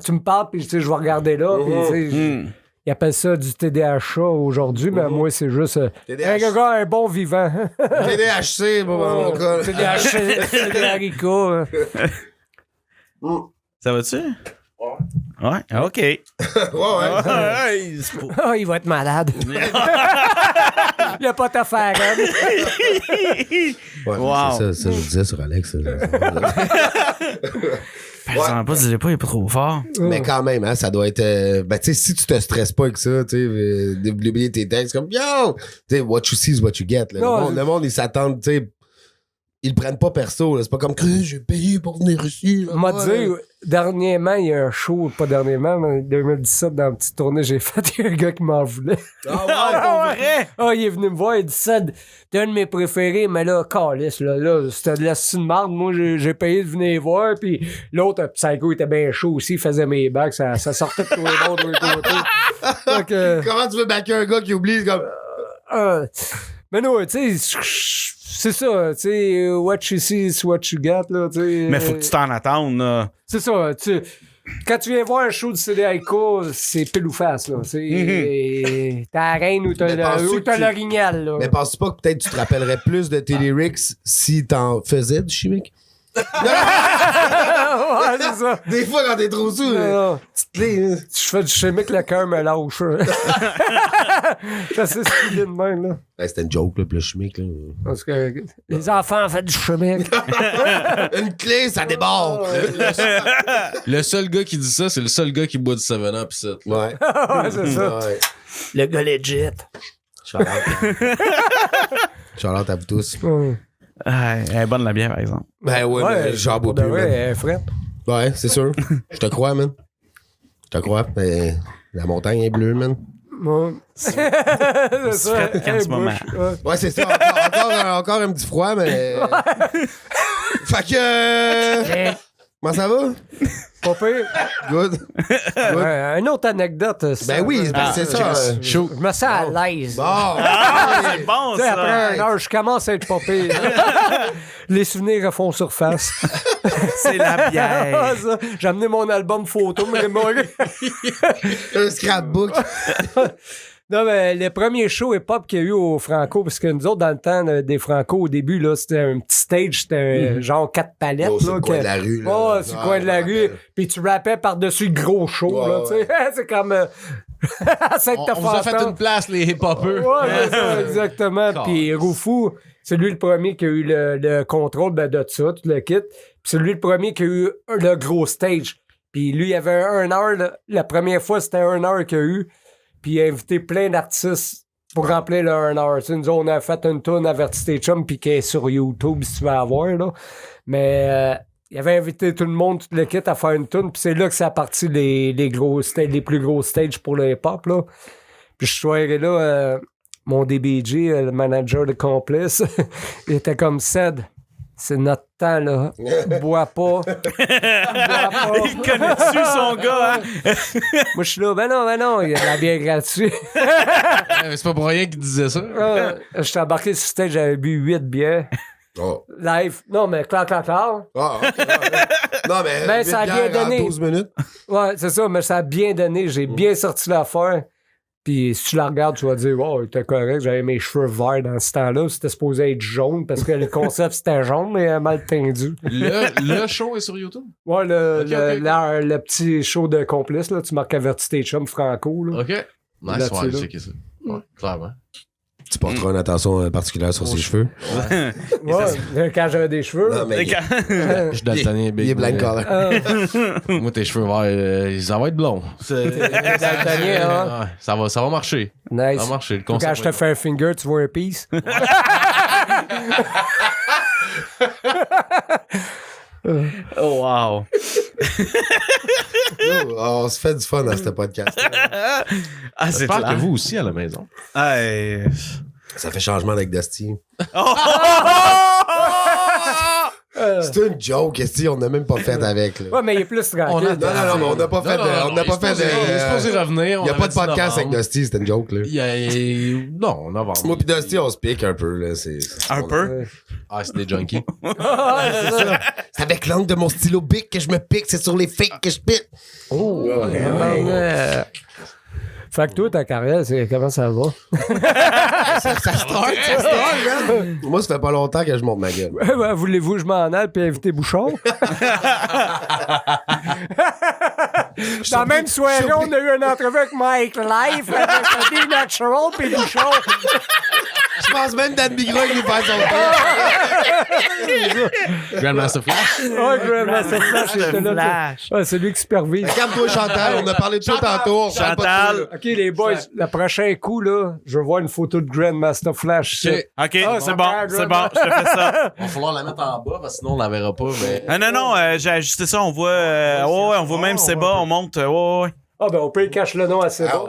Tu me parles, puis tu sais, je vais regarder là, puis tu sais... Ils appellent ça du TDAH aujourd'hui, mais moi, c'est juste un bon vivant. TDHC, mon gars. TDAH. Ça va-tu? Ouais, OK. Ouais. Ah, il va être malade. Il a pas ta faire. Ouais, Wow. c'est ça, je disais sur Alex. Ça pas, dis-le pas, il est pas trop fort. Mais quand même, hein, ça doit être. Ben, tu sais, si tu te stresses pas avec ça, tu sais, d'oublier tes textes, comme yo! Tu sais, what you see is what you get. Là. Le monde, ils s'attendent, tu sais. Ils le prennent pas perso, là. C'est pas comme Chris, j'ai payé pour venir ici. On m'a dit, dernièrement, il y a un show, pas dernièrement, mais en 2017, dans une petite tournée, j'ai fait, il y a un gars qui m'en voulait. Ah, vrai? Ah, il est venu me voir, il dit ça, t'es un de mes préférés, mais là, calice, là, c'était de la de marde. Moi, j'ai payé de venir voir, puis l'autre, Psycho, était bien chaud aussi, il faisait mes bacs, ça sortait de tous les bords, de tous les côtés. Donc, comment tu veux backer un gars qui oublie comme. mais non, tu sais, c'est ça, tu sais, what you see is what you get, là, tu sais. Mais faut que tu t'en attendes, là. C'est ça, quand tu viens voir un show du CDICO, c'est pile ou face, là. T'as la reine ou t'as l'orignal, là. Mais penses-tu pas que peut-être tu te rappellerais plus de tes lyrics si t'en faisais du chimique? Ouais, c'est ça. Des fois, quand t'es trop sous, Je fais du chimique, le cœur me lâche. C'est stylé de même, là. Ben, c'était une joke, là, puis le chimique, là. Parce que les enfants font du chimique. Une clé, ça déborde! Le seul gars qui dit ça, c'est le seul gars qui boit du 7-Up pis ça. Ouais. Ouais, c'est ça. Ouais. Le gars legit. Charlotte à vous tous. Ah, elle est bonne la bière, par exemple. Ben ouais, mais j'en bois plus, man. Ouais, frère. Ouais, c'est sûr. Je te crois, man. Je te crois. Mais la montagne est bleue, man. Ouais. C'est ça. Fred qu'en ce moment. Ouais, c'est ça. Encore un petit froid, mais. Fait que. Comment ça va? Pas pire. Good. Ouais, une autre anecdote. Ça. Ben oui, c'est ça. Je me sens à l'aise. Bon. C'est bon, Tu sais, après ça. une heure, je commence à être pas pire. Les souvenirs refont surface. C'est la bière. Ça. J'ai amené mon album photo, mais Un scrapbook. non, mais le premier show hip-hop qu'il y a eu au Franco, parce que nous autres, dans le temps des Franco, au début, là, c'était un petit stage, c'était genre 4 palettes. Oh, sur là, le coin de la rue. Là. Oh, sur le coin de la rue. Puis tu rappais par-dessus le gros show, là, tu sais. C'est comme... On vous a fait une place, les hip-hoppers. Ouais, c'est ça, exactement. Puis Roufou, c'est lui le premier qui a eu le contrôle de ça, tout le kit. Puis c'est lui le premier qui a eu le gros stage. Puis lui, il avait 1 heure. La première fois, c'était 1 heure qu'il a eu. Puis il a invité plein d'artistes pour remplir le 1 heure. Tu sais, nous, on a fait une tourne Averti tes chums, puis qui est sur YouTube, si tu veux la voir, là. Mais il avait invité tout le monde, tout le kit, à faire une tourne, puis c'est là que ça a parti les plus gros stages pour le hip-hop, là. Puis je suis arrivé là, mon DBG, le manager de Complice, il était comme Ced. C'est notre temps, là. Bois pas. Il connaît-tu son gars, hein? Moi, je suis là, ben non, il y a de la bière gratuite. C'est pas pour rien qu'il disait ça. Je suis embarqué sur le stage, j'avais bu 8 bières. Oh. Live. Non, mais clac. Ah, ok. Non, mais ça a vite bien bière en donné. 12 minutes. Ouais, c'est ça, mais ça a bien donné. J'ai bien sorti l'affaire. Puis si tu la regardes, tu vas dire, wow, t'es correct, j'avais mes cheveux verts dans ce temps-là. C'était supposé être jaune parce que le concept c'était jaune, mais mal tendu. Le show est sur YouTube? Ouais, Ok. le petit show de Complice, là, tu marques Averti tes chums Franco. Là. OK. Nice, Là-dessus, ouais, là. checker ça. Ouais, clairement. Tu porteras une attention particulière sur ses cheveux. Ouais, quand j'avais des cheveux. Non, mais Je suis daltonien, il est blanc color. Moi, tes cheveux verts, ça va être blond. Daltonien, hein? Ouais, ça va marcher. Nice. Ça va marcher. Le Quand concept je te fais un finger, tu vois un piece. Oh, wow. Yo, on se fait du fun dans ce podcast. Ah, c'est J'espère clair. que vous aussi à la maison. Hey. Ça fait changement avec Dusty. Oh! C'est une joke, esti, on n'a même pas fait avec. Là. Ouais, mais il est plus tranquille. Non, mais on n'a pas fait de. On n'a pas fait de. On est supposé revenir. Il n'y a pas de podcast avec Dusty, c'était une joke, là. Non, on a vendu. Moi pis Dusty, on se pique un peu, là. Un peu? Ah, c'est des junkies. C'est avec l'angle de mon stylo bic que je me pique, c'est sur les fakes que je pique. Oh, Fait que toi, ta carrière, comment ça va? Ça start, man. Moi, ça fait pas longtemps que je monte ma gueule. Voulez-vous que je m'en aille puis inviter Bouchon? Dans la même soirée, on a eu une entrevue avec Mike Life, avec D Natural puis Bouchon. Je pense même Dan Bigra qui nous fait son Grandmaster Flash. Ouais, Grandmaster Flash, j'étais là. Flash. Ouais, c'est lui qui supervise. Calme-toi, Chantal, on a parlé de toi tantôt. on parle pas de Chantal. toi, là. OK, les boys, le prochain coup, là, je veux voir une photo de Grandmaster Flash. Ok. OK, Ah, c'est bon, c'est c'est bon, je te fais ça. Il va falloir la mettre en bas parce que sinon on la verra pas. Mais... Ah, non, j'ai ajusté ça, on voit. Ouais, on voit même c'est bas, on monte. Ouais. Ah, ben, on peut y cacher le nom à Seba.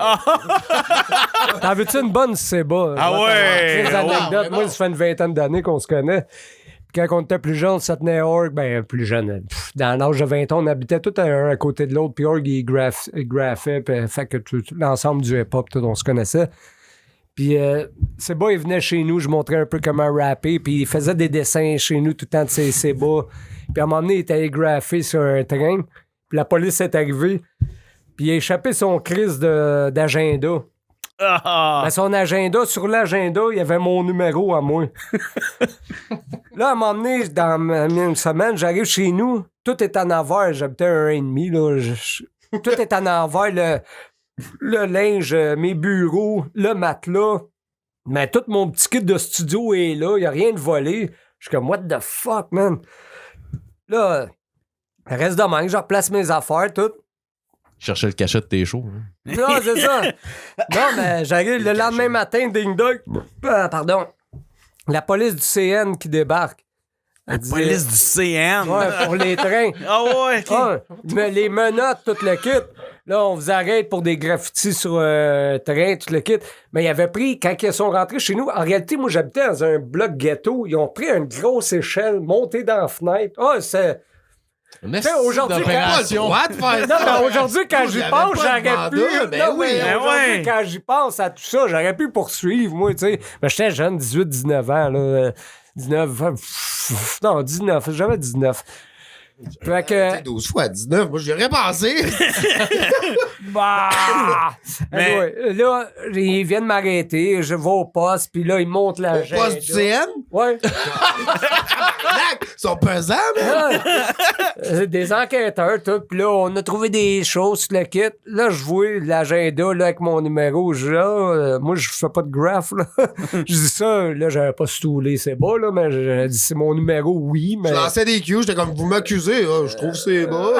T'en veux-tu une bonne Seba? Ah ouais! Des anecdotes. Wow, Moi, ça fait une vingtaine d'années qu'on se connaît. Puis quand on était plus jeune, on se tenait à Org, ben, plus jeune. Dans l'âge de 20 ans, on habitait tous un à côté de l'autre. Puis Org, il graphait. Puis fait que tout l'ensemble du hip-hop, tout, on se connaissait. Puis Seba, il venait chez nous, je montrais un peu comment rapper. Puis il faisait des dessins chez nous tout le temps de ses Seba. Puis à un moment donné, il était allé graffer sur un train. Puis la police est arrivée. Puis il a échappé son crise d'agenda. Ah. Ben, son agenda, sur l'agenda, il y avait mon numéro à moi. Là, à un moment donné, dans une semaine, j'arrive chez nous, tout est en envers. J'habitais 1,5, là. Tout est en envers. Le linge, mes bureaux, le matelas. Mais tout mon petit kit de studio est là. Il n'y a rien de volé. Je suis comme, what the fuck, man? Là, reste de même. Je replace mes affaires, tout. Chercher le cachet de tes shows. Hein. Non, c'est ça. Non, mais j'arrive le lendemain matin, ding-dong. Pardon. La police du CN qui débarque. La police du CN. Ouais, pour les trains. Ah ouais, ok. Ouais, mais les menottes, tout le kit. Là, on vous arrête pour des graffitis sur train, tout le kit. Mais ils avaient pris, quand ils sont rentrés chez nous, en réalité, moi, j'habitais dans un bloc ghetto. Ils ont pris une grosse échelle, monté dans la fenêtre. Ah, c'est... Aujourd'hui, d'opération. Non, mais aujourd'hui, quand j'y pense, j'aurais pu. Non, mais aujourd'hui, quand j'y pense à tout ça, j'aurais pu poursuivre, moi, tu sais. Mais j'étais jeune, 18, 19 ans, là. 19, j'avais 19. Fait que. 12 fois 19, moi j'y aurais pensé. Bah! Mais- Anyway, là, ils viennent m'arrêter, je vais au poste, puis là, ils montent la Au poste du CN? Ouais. Ils sont pesants, mais. Des enquêteurs, tout. Puis là, on a trouvé des choses sur le kit. Là, je vois l'agenda là, avec mon numéro. Je dis, moi, je fais pas de graph. Là. Je dis ça, là, j'avais pas stoulé, c'est bas, là, mais je dis, c'est mon numéro, oui, mais. Je lançais des cues, j'étais comme, vous m'accusez, je trouve que c'est bas.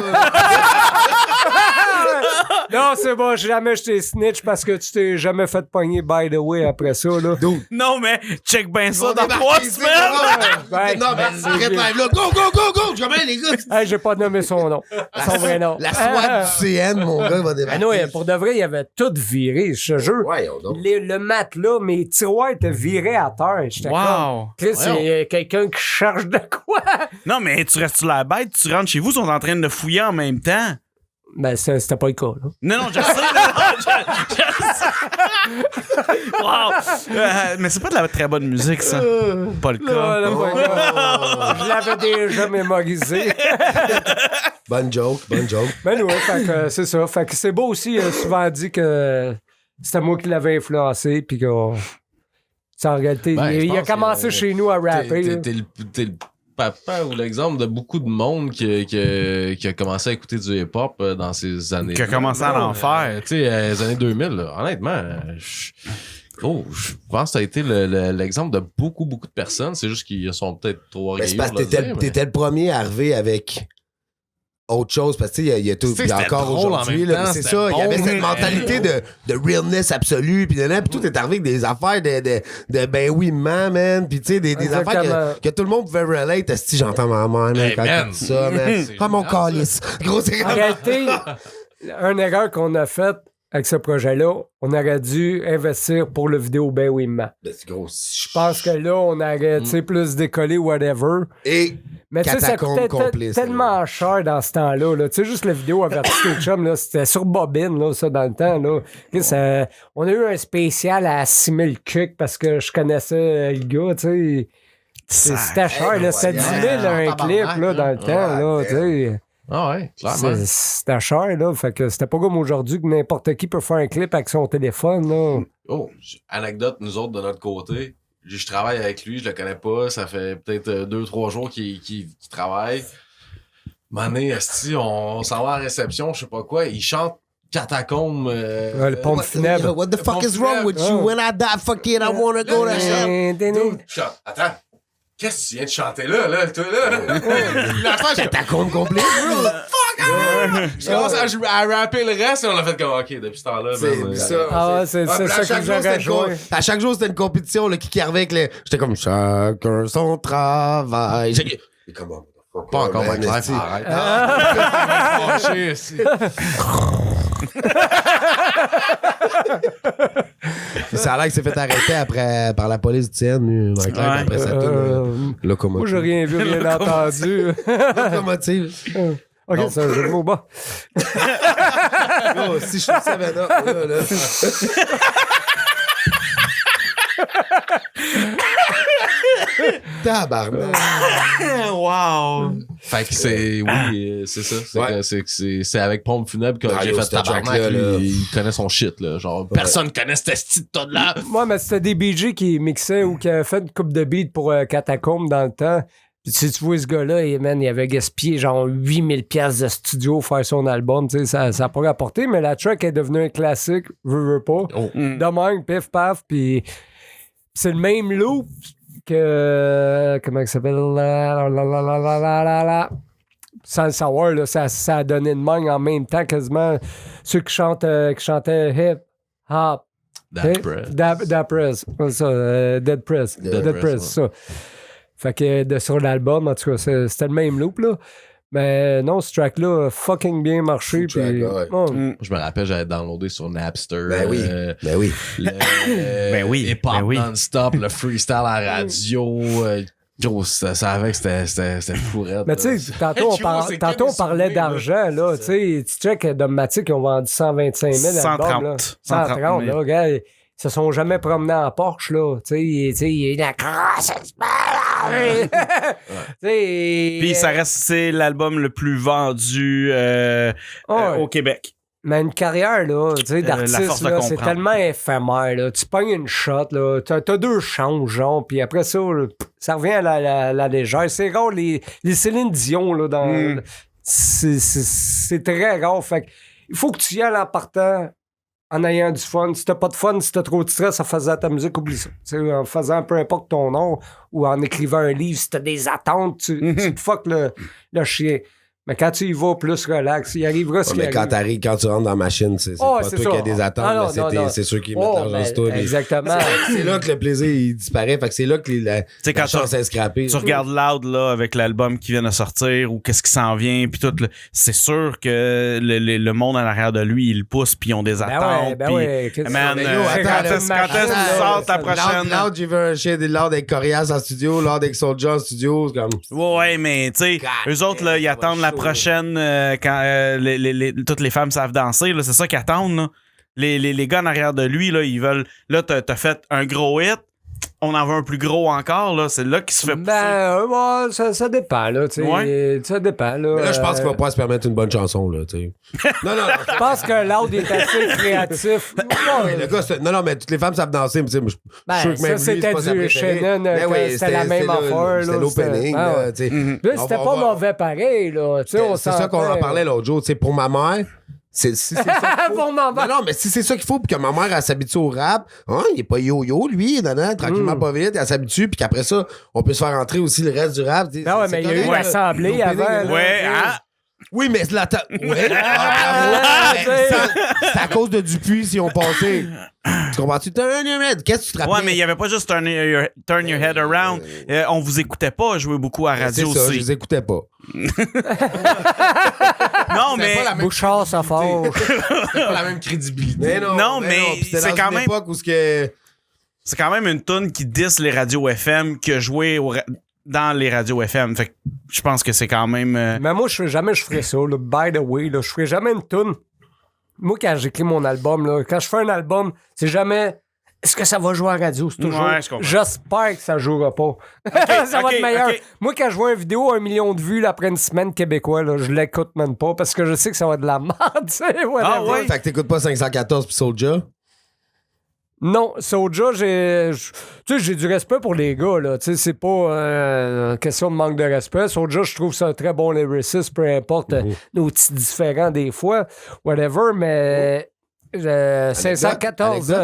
Non, c'est bon, jamais je t'ai snitch parce que tu t'es jamais fait pogner, by the way, après ça, là. Non, mais check bien ça On dans débarque 3 ici, Ouais. semaines. Non, mais c'est très live là. Go, go, go, go! Je remets les gars. Hey, j'ai pas nommé son nom. Son vrai nom. La SWAT du CN, mon gars, il va Ah débarquer. non, pour de vrai, il avait tout viré, je te jure. Voyons donc. Le matelas, mes tiroirs étaient virés à terre. J'étais comme, Wow. Chris, c'est quelqu'un qui cherche de quoi? Non, mais tu restes la bête, tu rentres chez vous, ils sont en train de fouiller en même temps. Ben, c'était pas le cas, là. Non, je sais. Je sais. Wow. Mais c'est pas de la très bonne musique, ça. Pas le cas. Là, voilà. Je l'avais déjà mémorisé. Bonne joke. Ben ouais, fait que c'est ça. Fait que c'est beau aussi, souvent dit que c'était moi qui l'avais influencé, puis que en réalité, Ben, je il a pense commencé que chez nous à rapper. là. T'es le papa ou l'exemple de beaucoup de monde qui a commencé à écouter du hip-hop dans ces années. Qui a commencé à en faire. Tu sais, les années 2000, là, honnêtement, Oh, je pense que ça a été l'exemple de beaucoup de personnes. C'est juste qu'ils sont peut-être trop Mais c'est orgueilleux. parce que t'étais le premier à arriver avec autre chose. Parce que, tu sais, il y a tout. Tu sais, Puis c'était encore drôle en aujourd'hui, même là, temps, c'est c'était ça. Il y avait bon. cette mentalité de realness absolue. Puis tout est arrivé avec des affaires de ben oui, man. Puis, tu sais, des affaires que tout le monde pouvait relate. Si j'entends ma mère, man, Hey, quand man. elle dit ça, man. C'est Ah, mon génial, ça. calice. Gros, c'est En comme. réalité, une erreur qu'on a faite avec ce projet-là, on aurait dû investir pour le vidéo Ben oui, man. C'est gros. Je pense que là, on aurait, tu sais, plus décollé, whatever. Et. Mais tu sais, ça Catacombe coûtait complet, ça, tellement cher dans ce temps-là. Là. Tu sais, juste la vidéo Avertissement Chum, là, c'était sur bobine, là, ça, dans le temps. Là. On a eu un spécial à 6000 cucs parce que je connaissais le gars, tu sais. C'était cher, là. C'était 10 000 un clip, là, dans le temps, là, tu sais. Ah ouais, clairement. C'était cher, là. Fait que c'était pas comme aujourd'hui que n'importe qui peut faire un clip avec son téléphone, là. Oh, anecdote, nous autres, de notre côté, je travaille avec lui, je le connais pas, ça fait peut-être 2-3 jours qu'il travaille. Mané, esti, on s'en va à la réception, je sais pas quoi, il chante Catacombe. Le pompe funèbre. What the fuck is wrong with you? When I die, fuck it, I wanna go to hell. Dude, attends, qu'est-ce que tu viens de chanter là, toi, là? La fin, je Catacombe complet. je commence à rapper le reste et on a fait comme, ok, depuis ce temps-là, C'est ça. Ah ouais, c'est puis à ça chaque que jour, j'aurais c'était une joué. à chaque jour, c'était une compétition là, qui arrivait avec les. J'étais comme chacun son travail. Et comment? Pas encore, man, Claire, esti. arrête. Fâché, esti. Puis ça a l'air qu'il s'est fait arrêter par la police du CN, Claire, Ouais. après ça, tout. Moi, Locomotive. j'ai rien vu, rien entendu. Locomotive. OK, c'est un jeu de mots bas. Oh, si je fais ça maintenant, là. Tabarnak. Wow! Fait que c'est, oui, c'est ça. C'est Ouais. c'est avec Pompe Funèbre que Ah, j'ai yo, fait ce tabarnak. track-là, Lui, là. il connaît son shit, là. Genre, personne connaît cette petite tonne-là. Moi, mais c'était des BG qui mixaient ou qui avaient fait une coupe de beats pour Catacombe dans le temps. Puis tu vois ce gars-là, et man, il avait gaspillé genre 8000 pièces de studio pour faire son album. Tu sais, ça n'a pas rapporté, mais la track est devenue un classique, veux pas. Oh. De même, pif paf, puis c'est le même loop que. Comment il s'appelle? Sans le savoir, là, ça a donné de même en même temps quasiment. Ceux qui chantaient hip hop. That breath. That Press. Ça, Dead Press. Dead Press, ça. Fait que sur l'album, en tout cas, c'était le même loop, là. Mais non, ce track-là a fucking bien marché. Fou track, Puis, ouais. oh, Je me rappelle, j'avais downloadé sur Napster. Ben oui. Ben oui. Ben oui, Hip-hop ben oui. non-stop, le freestyle à la radio. Gros, ça savait que c'était fourette. mais tu sais, tantôt, on parlait d'argent, là. Tu sais, tu check Dogmatic, ils ont vendu 125 000 albums, là. 130, là, gars. Ils se sont jamais promenés en Porsche, là. Tu sais, il y a la crosse. Puis ça reste, c'est l'album le plus vendu au Québec. Mais une carrière, là, tu sais, la d'artiste, force de là, c'est comprendre. tellement éphémère, là. Tu pognes une shot, là. T'as 2 chances, genre, puis après ça, là, ça revient à la légère. C'est rare, les Céline Dion, là, dans... C'est très rare. Fait que il faut que tu y ailles en partant, en ayant du fun. Si t'as pas de fun, si t'as trop de stress en faisant ta musique, oublie ça. Tu sais, en faisant peu importe ton nom ou en écrivant un livre, si t'as des attentes, tu te fuck le chien. Mais quand tu y vas plus relax, il arrivera ce Ouais, qui mais arrive. quand tu rentres dans la machine, c'est Oh, pas c'est toi ça. qui as des attentes, Ah, non, mais non. c'est ceux qui mettent Oh, l'argent ben, sur toi. exactement. C'est là que le plaisir il disparaît. Fait que c'est là que la quand chance est scrappée. Tu regardes Loud là, avec l'album qui vient de sortir ou qu'est-ce qui s'en vient, puis tout. C'est sûr que le monde en arrière de lui, il le pousse, puis ils ont des attentes. Ben puis- ouais, qu'est-ce que Man, c'est? Mais yo, quand attends, est-ce que tu sors ta prochaine? Loud, j'ai vu un chien de Loud avec Corias en studio, Loud avec Soulja en studio. C'est comme. Ouais, mais tu sais, eux autres, là, ils attendent la prochaine quand toutes les femmes savent danser, là, c'est ça qu'ils attendent. Là. Les gars en arrière de lui, là, ils veulent. Là, t'as fait un gros hit, on en veut un plus gros encore, là. C'est là qu'il se fait pousser. Ben, ouais, ça dépend, là. Tu sais, Ouais. ça dépend, là. Mais là, je pense qu'il va pas se permettre une bonne chanson, là, tu sais. Non. Je pense que Loud est assez créatif. Ouais, le gars, non, mais toutes les femmes savent danser, mais tu sais, je suis Ben, sûr que ça, même lui, c'est c'était pas sa du préférée. Shannon, Mais que oui, c'était la même affaire, C'était là, l'opening, c'était- ah, là, tu sais. Là, c'était pas mauvais pareil, là. Tu sais, on C'est ça qu'on en s'entend. parlait l'autre jour. Tu sais, pour ma mère, Si c'est ça qu'il faut. Pour m'en Non, mais si c'est ça qu'il faut, puis que ma mère, elle s'habitue au rap, hein, il est pas yo-yo, lui, tranquillement, pas vite, elle s'habitue, puis qu'après ça, on peut se faire entrer aussi le reste du rap. Non, ouais, mais il y a eu l'assemblée avant. Ouais, hein? Oui, mais c'est c'est à cause de Dupuis si on passait. Tu comprends-tu? Qu'est-ce que tu te rappelles? Ouais, mais il y avait pas juste Turn Your Head Around. On vous écoutait pas jouer beaucoup à radio c'est ça, aussi. je les écoutais pas. Non, mais. Pas la même Bouchard, ça fort. C'est pas la même crédibilité. Non, mais puis c'était c'est dans quand une même- époque où ce que... C'est quand même une toune qui diss les radios FM que jouer dans les radios FM. Fait que je pense que c'est quand même. Mais moi, je ferais ça, là. By the way, là. Je ferais jamais une toune. Moi, quand j'écris mon album, là, quand je fais un album, c'est jamais. Est-ce que ça va jouer à la radio? C'est toujours. Ouais, je comprends. J'espère que ça jouera pas. Ça va ok, être meilleur. ok. Moi, quand je vois une vidéo, 1 million de vues là, après une semaine québécois, là, je l'écoute même pas parce que je sais que ça va être de la merde, tu sais. Ah ouais? Fait que t'écoutes pas 514 pis Soulja? Non, Soulja, tu sais, j'ai du respect pour les gars, là. Tu sais, c'est pas question de manque de respect. Soulja, je trouve que c'est un très bon lyriciste, peu importe nos petits différends des fois, whatever, mais 514,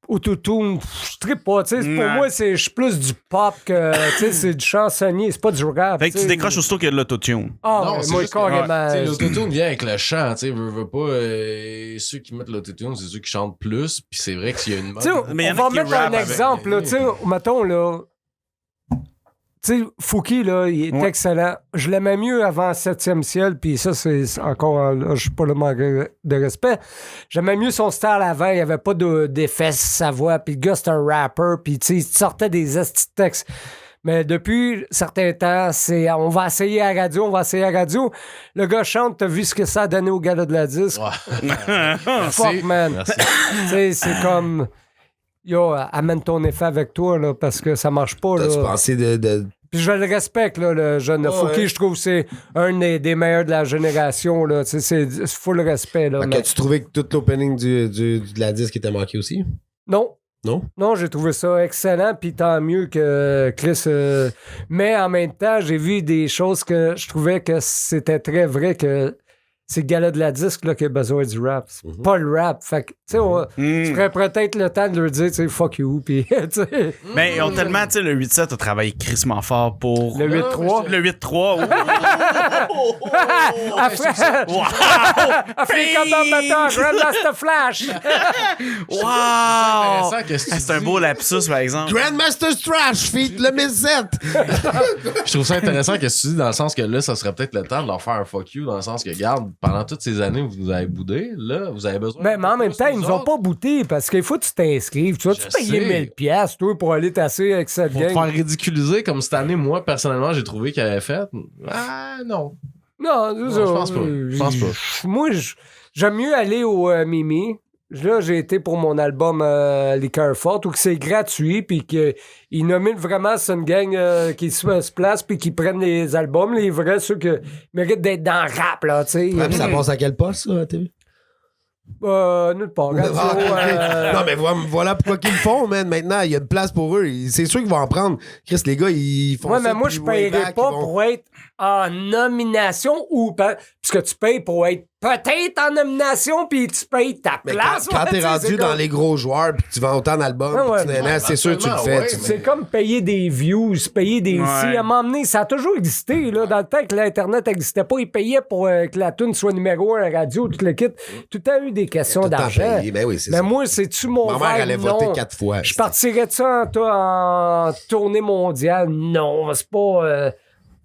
Autotune, je trippe pas, tu sais. Pour Ouais. moi, je suis plus du pop que, tu sais, c'est du chansonnier, c'est pas du rap. Fait que tu sais. décroches aussitôt qu'il y a de l'autotune. Ah, Non, ouais, c'est moi, juste que, carrément. tu sais, l'autotune vient avec le chant, tu sais, veux pas, ceux qui mettent l'autotune, c'est ceux qui chantent plus, puis c'est vrai qu'il y a une mode. Tu sais, Mais y en on a va qui mettre un rappent avec. exemple, là, tu sais, mettons, là, tu sais, Fouki, là, il est Ouais. excellent. Je l'aimais mieux avant 7e ciel, puis ça, c'est encore, là, je suis pas le manque de respect. J'aimais mieux son style avant, il y avait pas d'effets sur sa voix, puis le gars, c'est un rapper, puis tu sais, il sortait des estis de textes. Mais depuis certains temps, c'est on va essayer à la radio, Le gars chante, t'as vu ce que ça a donné au gala de la disque? Fuck, man. Merci. Tu sais, c'est comme... Yo, amène ton effet avec toi, là, parce que ça marche pas, T'as-tu là. pensé de... Puis je le respecte, là, le jeune Fouki. ouais. Je trouve que c'est un des meilleurs de la génération, là. Tu sais, c'est full respect, là. Fait que mais- as-tu trouvé que tout l'opening de la disque était manqué aussi? Non. Non? Non, j'ai trouvé ça excellent, puis tant mieux que Chris... Mais en même temps, j'ai vu des choses que je trouvais que c'était très vrai que c'est le gars-là de la disque là, qui a besoin du rap. C'est pas le rap. Fait que, tu sais, tu ferais peut-être le temps de leur dire, tu sais, fuck you, puis, tu sais... Mais ils ont tellement, tu sais, le 8-7 a travaillé crissement fort pour. Le 8-3. Le 8-3. Africa Bambata, Grandmaster Flash. Wow! intéressant, qu'est-ce que tu C'est un dis? beau lapsus, par exemple. Grandmaster Trash, feat le 1007! Je trouve ça intéressant que tu dis dans le sens que là, ça serait peut-être le temps de leur faire un fuck you, dans le sens que, regarde, pendant toutes ces années, vous nous avez boudé, là, vous avez besoin. Mais en même temps, ils nous nous ont pas bouté parce qu'il faut que tu t'inscrives. Tu vas-tu Je payer sais. 1000 piastres, toi, pour aller tasser avec cette Pour te gang? faire ridiculiser comme cette année, moi, personnellement, j'ai trouvé qu'il avait fait. Ah, non. Non, c'est ça. je pense pas. Je pense pas. Moi, j'aime mieux aller au Mimi. Là, j'ai été pour mon album Liqueur Forte où que c'est gratuit puis qu'ils nomment vraiment c'est une gang qui se place puis qui prennent les albums, les vrais, ceux qui méritent d'être dans le rap, là, tu sais. Ouais, pis ça passe à quel poste, ça, à la TV? Nulle part. Radio, Non, mais voilà pourquoi qu'ils le font, man. Maintenant, il y a de place pour eux. C'est sûr qu'ils vont en prendre. Chris, les gars, ils font Ouais, ça. mais moi, depuis je way paierais back, pas ils vont- pour être en nomination ou... Puisque tu payes pour être peut-être en nomination, puis tu payes ta Mais place. quand ouais, t'es tu sais, rendu c'est dans comme- les gros joueurs pis que tu vends autant d'albums, Ah ouais, pis tu c'est sûr que tu le fais. ouais, tu- mais- C'est comme payer des views, payer des... Ouais. Si, à un moment donné, ça a toujours existé, là. Dans le temps que l'Internet n'existait pas, ils payaient pour que la tune soit numéro 1 à la radio, tout le kit. Tout a eu des questions Tout le temps d'argent. payé. Ben oui, c'est Mais ça. moi, c'est-tu mon Ma mère verre? allait Non. voter 4 fois. Je partirais de ça en tournée mondiale? Non, c'est pas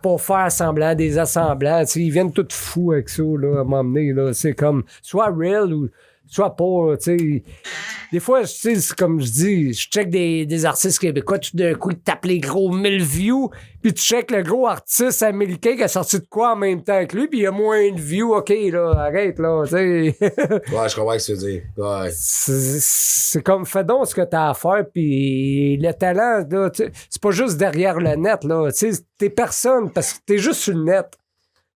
pour faire semblant des assemblants. Tu sais, ils viennent tous fous avec ça, là, à m'emmener. C'est comme soit real ou soit pas. Tu sais. Des fois, tu sais, c'est comme je dis, je check des artistes québécois, tout d'un coup, ils tapent les gros 1000 views, puis tu check le gros artiste américain qui a sorti de quoi en même temps que lui, puis il y a moins de views. OK, là, arrête, là, tu sais. Ouais, je comprends ce que tu veux dire. Ouais. C'est comme, fais donc ce que t'as à faire, puis le talent, là, c'est pas juste derrière le net, là. Tu sais, t'es personne, parce que t'es juste sur le net.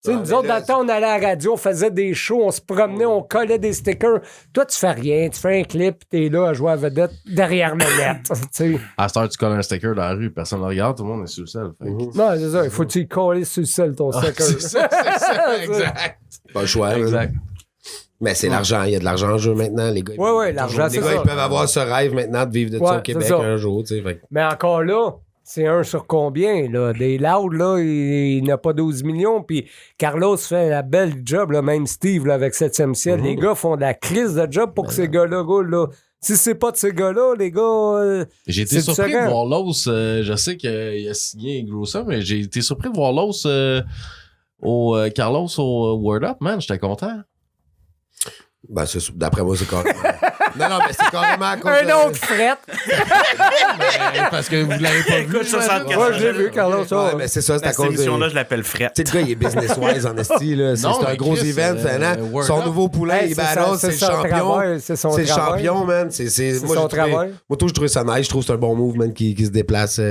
Tu sais, nous autres, dans le temps, on allait à la radio, on faisait des shows, on se promenait, on collait des stickers. Toi, tu fais rien, tu fais un clip, t'es là à jouer à vedette derrière le net. Tu sais. À cette heure, tu colles un sticker dans la rue, personne ne le regarde, tout le monde est sur le sel. Fait que- Non, c'est ça, il faut que tu y coller sur le sol ton sticker. C'est ça, exact. Pas le choix. Exact. Mais c'est l'argent. Il y a de l'argent en jeu maintenant, les gars. Ouais, l'argent, Les c'est gars, ça. ils peuvent avoir ce rêve maintenant de vivre de ça Ouais, au Québec c'est ça. un jour, tu sais. Fait que- Mais encore là, c'est un sur combien, là? Des Louds, là, il n'a pas 12 millions, puis Carlos fait la belle job, là, même Steve, là, avec 7e ciel. Les gars font de la crise de job pour que ces gars-là roulent, là. Si c'est pas de ces gars-là, les gars... J'ai été c'est surpris différent. de voir Los. Je sais qu'il a signé gros ça, mais j'ai été surpris de voir Los au Carlos au Word Up, man. J'étais content. Ben, d'après moi, c'est carrément. non, mais c'est carrément à cause de- Un autre fret! Parce que vous l'avez pas vu. Écoute, 64. Moi, je l'ai vu, Carlos. Ouais, mais c'est ça, c'est à Cette cause de. émission-là, je l'appelle Fret. Tu sais, le gars, il est business-wise en esti, là. C'est Non, un mais gros Chris, event, hein. Word Son Up. nouveau poulet, Hey, il c'est balance, c'est le son champion. travail, c'est son C'est le travail. champion, man. C'est C'est moi, son j'ai trouvé- travail. Moi, tout, je trouve ça nice. Je trouve que c'est un bon move, man, qui se déplace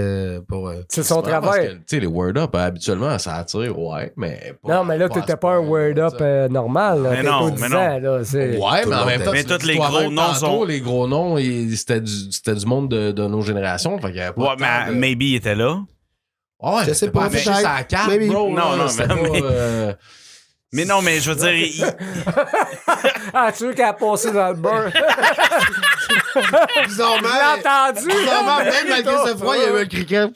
pour. C'est son Parce que, travail. tu sais, les Word Up, habituellement, ça attire, ouais, mais. Non, mais là, t'étais pas un word-up normal, là. Mais T'es non, au mais 10 non. ans, là. C'est... Ouais, Tout mais le en monde même temps, Mais tu tous dis les toi-même gros noms tantôt, sont- Les gros noms, c'était du monde de nos générations. Fait qu'il y avait pas Ouais, de temps mais de- Maybe il était là. Ouais, Je sais c'était pas, affiché peut-être. sur la carte, Maybe. bro. Non, non, c'était mais- pas, Mais non, mais je veux dire, Ah, tu veux qu'elle a passé dans le beurre? Bizarrement. J'ai entendu! Bizarrement, même malgré ce froid, il y avait un cricket.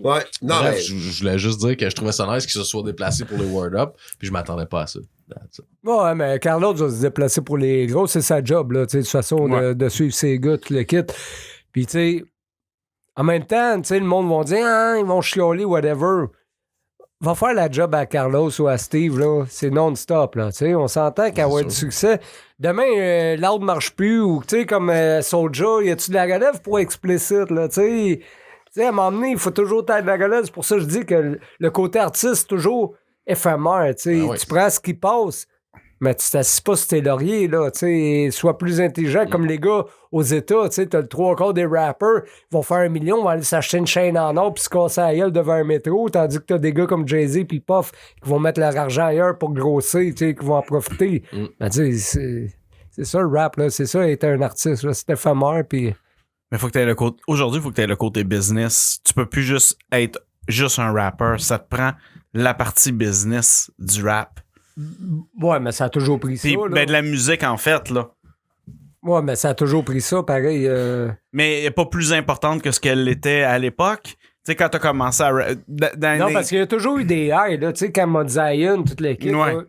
Ouais. Non, Bref, mais. je voulais juste dire que je trouvais ça nice qu'il se soit déplacé pour les Word Up, puis je m'attendais pas à ça. That's it. Ouais, mais Carlos va se déplacer pour les gros, c'est sa job, là, tu sais, de toute façon, de suivre ses gars, tout le kit. Puis, tu sais, en même temps, tu sais, le monde va dire, ah, ils vont chialer, whatever. Va faire la job à Carlos ou à Steve, là, c'est non-stop, là, tu sais, on s'entend qu'à avoir du succès. Demain, l'autre marche plus, ou, tu sais, comme Soulja, y a-tu de la relève pour explicite, là, tu sais? Tu sais, à un moment donné, il faut toujours taire de la relève. C'est pour ça que je dis que le côté artiste, c'est toujours éphémère, tu sais. Ah ouais. Tu prends ce qui passe, mais tu t'assis pas sur tes lauriers, là, tu sais. Sois plus intelligent, comme les gars aux États, tu sais. T'as le 3/4 des rappers, ils vont faire 1 million, vont aller s'acheter une chaîne en or puis se casser la gueule devant un métro, tandis que t'as des gars comme Jay-Z puis Puff qui vont mettre leur argent ailleurs pour grossir, tu sais, qui vont en profiter. Ben, tu sais, c'est ça le rap, là. C'est ça, être un artiste, là. C'est éphémère, puis... mais faut que t'aies le côté. Aujourd'hui, il faut que t'aies le côté business. Tu peux plus juste être juste un rapper. Ça te prend la partie business du rap. Ouais, mais ça a toujours pris Puis, ça, là. ben, de la musique, en fait, là. Ouais, mais ça a toujours pris ça, pareil. Mais pas plus importante que ce qu'elle l'était à l'époque. Tu sais, quand t'as commencé à. Dans Non, les- parce qu'il y a toujours eu des highs, là. Tu sais, quand Mod Zion, toute l'équipe. Ouais. là,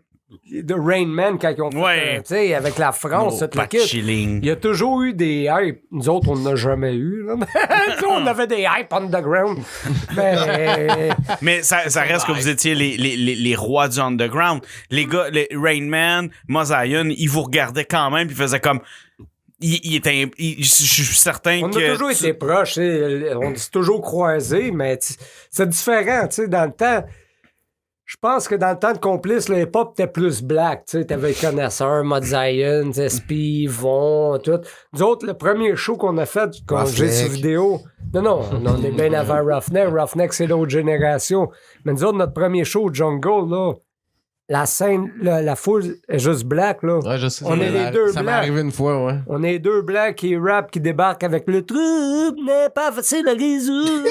de Rain Man, quand ils ont fait, Ouais. tu sais, avec la France, Oh, toute pas de l'équipe. chilling. Il y a toujours eu des hypes. Nous autres, on n'en a jamais eu. Là. Tu sais, on avait des hypes underground. Mais Mais ça reste que vous étiez les rois du underground. Les gars, les Rain Man, Mozion, ils vous regardaient quand même, puis ils faisaient comme. Je suis certain on que. a toujours été proches. Tu sais. On s'est toujours croisés, mais c'est différent. Tu sais, dans le temps. Je pense que dans le temps de Complice, le hip-hop était plus black. Tu sais, t'avais Connaisseur, Mod Zion, SP, Von, tout. Nous autres, le premier show qu'on a fait, quand j'ai sur Roughneck. vidéo. Non, on est bien avant Roughneck. Roughneck, c'est l'autre génération. Mais nous autres, notre premier show au Jungle, là, la scène, la foule est juste black, là. Ouais, je sais. On ça est m'est les deux Ça m'est blancs. arrivé une fois, ouais. On est deux blancs qui rappent, qui débarquent avec le truc n'est pas facile à résoudre.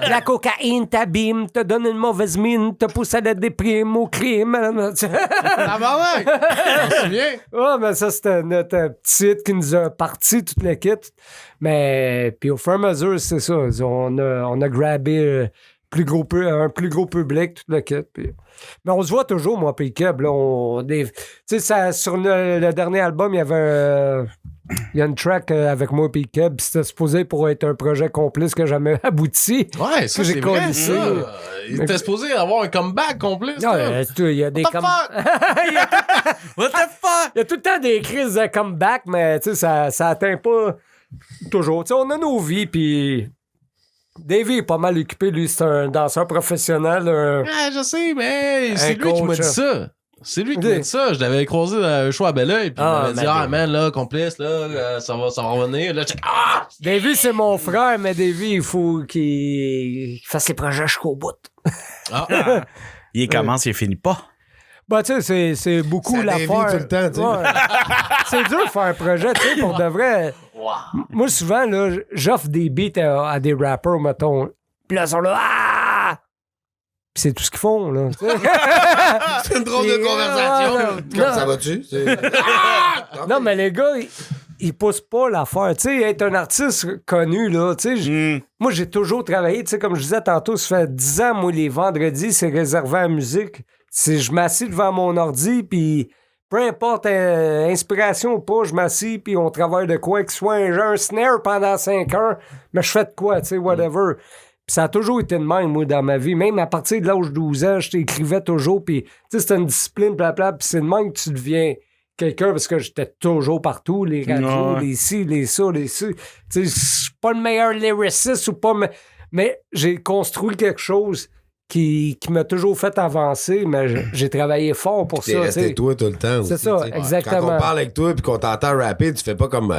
La cocaïne t'abîme, te donne une mauvaise mine, te pousse à la déprime, au crime. Ah, bah ouais! Je me souviens. Ouais, mais ça, c'était notre petit hit qui nous a parti toute l'équipe. Mais, puis au fur et à mesure, c'est ça. On a grabé un plus gros public, toute l'équipe. Puis... Mais on se voit toujours, moi, puis Keb. Tu sais, ça, sur le dernier album, il y avait il y a une track avec moi et Keb, puis c'était supposé pour être un projet complice que j'ai jamais abouti. Ouais, ça, Que j'ai c'est vrai, collissé. ça. Il était supposé avoir un comeback complet, Non, ça. il y a des What the fuck? What the fuck? Il y a tout le temps des crises de comeback, mais tu sais, ça atteint pas toujours. Tu sais, on a nos vies, puis Davey est pas mal occupé. Lui, c'est un danseur professionnel. Ouais, je sais, mais c'est lui qui m'a coach, dit ça. C'est lui qui m'a dit ça. Je l'avais croisé dans un show à Belleuil. Puis il m'avait dit, man, là, complice, là, ça va revenir. Là, Davy, c'est mon frère, mais Davy, il faut qu'il fasse les projets jusqu'au bout. Il commence, il finit pas. Bah, tu sais, c'est beaucoup Ça l'affaire. dévie tout le temps, tu sais. Ouais. C'est dur de faire un projet, tu sais, pour de vrai. Moi, souvent, là, j'offre des beats à des rappers, mettons. Puis là, ils sont là, Puis c'est tout ce qu'ils font, là. C'est une drôle de conversation. Comme ça va-tu? Non, mais les gars, ils poussent pas l'affaire. Tu sais, être un artiste connu, là, tu sais, moi, j'ai toujours travaillé, tu sais, comme je disais tantôt, ça fait 10 ans, moi, les vendredis, c'est réservé à la musique. Je m'assis devant mon ordi, puis peu importe, inspiration ou pas, je m'assis, puis on travaille de quoi, que ce soit un snare pendant 5 heures, mais je fais de quoi, tu sais, whatever. Puis ça a toujours été de même, moi, dans ma vie. Même à partir de l'âge de 12 ans, je t'écrivais toujours, puis tu sais, c'était une discipline, blabla, puis c'est de même que tu deviens quelqu'un, parce que j'étais toujours partout, les radios, les ci, les ça, les ci. Tu sais, je suis pas le meilleur lyriciste ou pas, mais j'ai construit quelque chose qui m'a toujours fait avancer, mais j'ai travaillé fort pour ça. T'es resté toi tout le temps aussi. C'est ça, t'sais. exactement. Quand on parle avec toi puis qu'on t'entend rapper, tu fais pas comme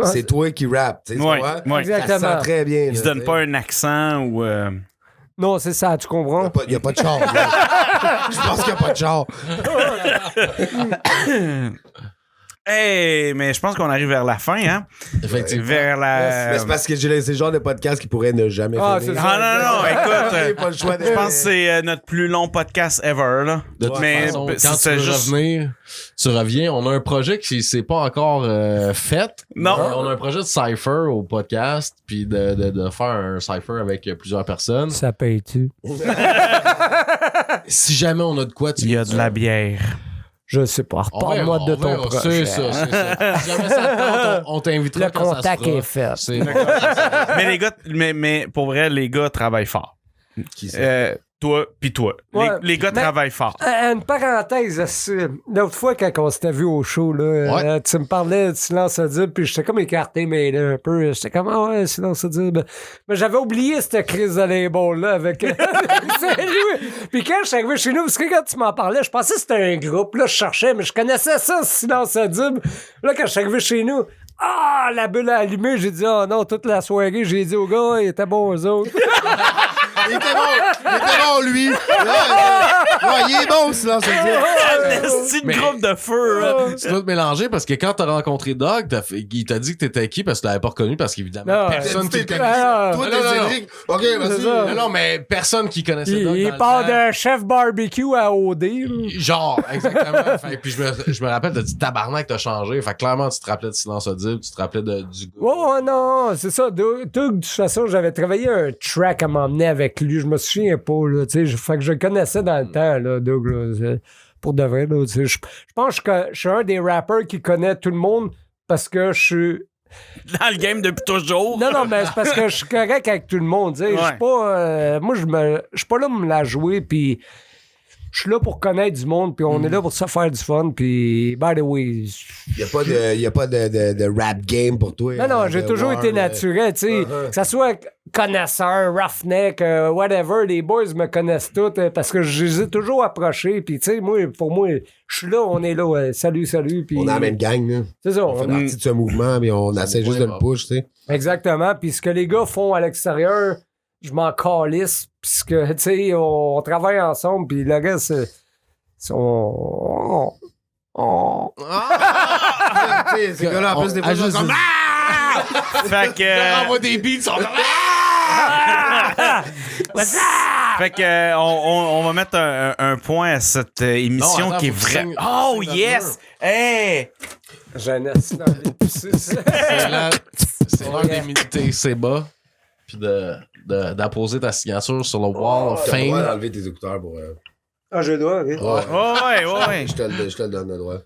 c'est toi qui rappe. Tu Ouais, vois? exactement. Ça se sent très bien. Il se donne pas un accent ou... Non, c'est ça, tu comprends? Il n'y a pas de char. Je pense qu'il n'y a pas de char. Hey, mais je pense qu'on arrive vers la fin, hein? Effectivement. Vers la... Mais c'est parce que c'est le genre de podcast qui pourrait ne jamais finir. c'est ça. non, écoute, Pas le choix de... je pense que c'est notre plus long podcast ever, là. De toute Mais façon, quand tu c'est veux juste... revenir, tu reviens. On a un projet qui s'est pas encore fait. Non. On a un projet de cypher au podcast, puis de faire un cypher avec plusieurs personnes. Ça paye-tu? Si jamais on a de quoi, tu Il y a de la bière. Je sais pas. Reparle-moi de ton projet. C'est ça. Si jamais ça te tente, on t'invitera Le quand ça contact se fera. est fait. C'est- Mais les gars, mais pour vrai, les gars travaillent fort. Qui c'est? Toi, puis toi. Ouais, Les gars mais- travaillent fort. Une parenthèse, l'autre fois quand on s'était vu au show, là, tu me parlais de Silence Audible, puis j'étais comme écarté, mais là, un peu, j'étais comme, Silence Audible. Mais j'avais oublié cette crise de label-là avec lui. Puis quand je suis arrivé chez nous, parce que quand tu m'en parlais, je pensais que c'était un groupe, là, je cherchais, mais je connaissais ça, Silence Audible. Là, quand je suis arrivé chez nous, la bulle a allumé, j'ai dit, non, toute la soirée, j'ai dit aux gars, ils étaient bons eux autres. Il était bon, lui. Ouais, il est bon, Silence Audible. C'est une groupe de feu, là. Tu dois te mélanger parce que quand t'as rencontré Doug, il t'a dit que t'étais qui parce que tu l'avais pas reconnu parce qu'évidemment, Non, personne qui le Toi, connaissait. t'es non. Cédric. OK, C'est vas-y. ça. Non, mais personne qui connaissait Doug. Il dans le part temps. d'un chef barbecue à OD. là. Genre, exactement. Fait, puis je me rappelle, t'as dit tabarnak, t'as changé. Fait que clairement, tu te rappelais de Silence Audible, tu te rappelais du gars. Oh non, c'est ça. Doug, de toute façon, j'avais travaillé un track à m'emmener avec lui. Je me souviens pas, là. Fait que je le connaissais dans le temps, là, Doug. Là, pour de vrai, là. Je pense que je suis un des rappers qui connaît tout le monde parce que je suis. Dans le game depuis toujours. Non, mais c'est parce que je suis correct avec tout le monde. Je suis Ouais. pas. Moi, je suis pas là pour me la jouer, puis. Je suis là pour connaître du monde, puis on est là pour se faire du fun, puis by the way. Il n'y a pas de rap game pour toi. Non, j'ai toujours été naturel, tu sais. Que ça soit connaisseur, roughneck, whatever, les boys me connaissent tous parce que je les ai toujours approchés, puis tu sais, moi, pour moi, je suis là, on est là, salut, puis... On est la même gang, là. C'est ça, On fait partie de ce mouvement, mais on essaie juste de le push, tu sais. Exactement, puis ce que les gars font à l'extérieur, je m'en calisse, puisque, tu sais, on travaille ensemble, puis le reste, on... Tu sais, ces gars-là, en plus, des fois, ils sont comme... Fait que... envoie des beats, ils sont Fait que on va mettre un point à cette émission Non, attends, qui est faut que tu vraie. signes- Oh tu signes yes! Hey! Jeunesse, dans les poussées. C'est l'heure d'imiter ses bas, puis d'apposer ta signature sur le wall of T'as le droit fame. d'enlever tes écouteurs pour... Ah, je dois, ok. Ouais. Ouais. Je te le donne le droit.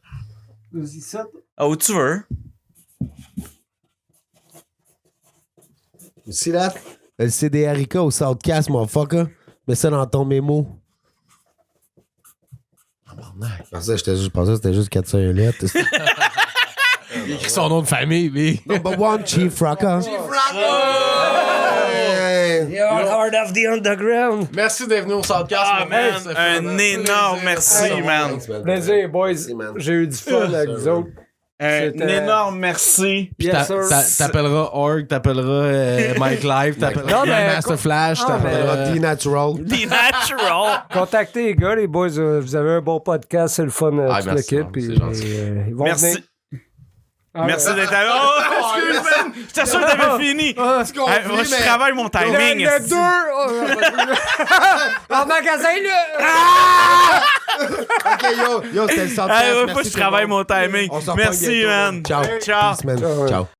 Vas-y, ça. Ah, où tu veux. Ici, là, le CDRIK au Southcast, motherfucker. Mets ça dans ton mémo. Je pensais que c'était juste 400 lettres. Il écrit son nom de famille, mais. Number one, Chief Rocker. You're Heart of the Underground. Merci d'être venu au Soundcast. Ah, mon man, gars. Ça fait un vraiment énorme plaisir. merci, man. Plaisir, boys. Merci, man. J'ai eu du fun avec vous autres. Un C'était- énorme merci. Yes, sir. T'appelleras Org, t'appelleras Mike Live, t'appelleras Non, mais- Master Flash, Ah, mais- t'appelleras. D-Natural. The Natural. Contactez les gars, les boys. Vous avez un bon podcast, c'est le fun, Ah, toute merci, l'équipe. c'est puis, gentil. ils vont Merci. venir. Ah, Merci d'être avec. Oh, excuse, man. J'étais sûr que t'avais fini. Hey, moi, je travaille mon timing. Le esti. 2 en magasin, là! Ok, yo, c'était le Soundcast. Hey, ouais, Merci faut que je tout le travaille monde. mon timing. On s'en reparle Merci, bientôt, man. Ciao. Ciao. Peace, man. Ciao. Ciao.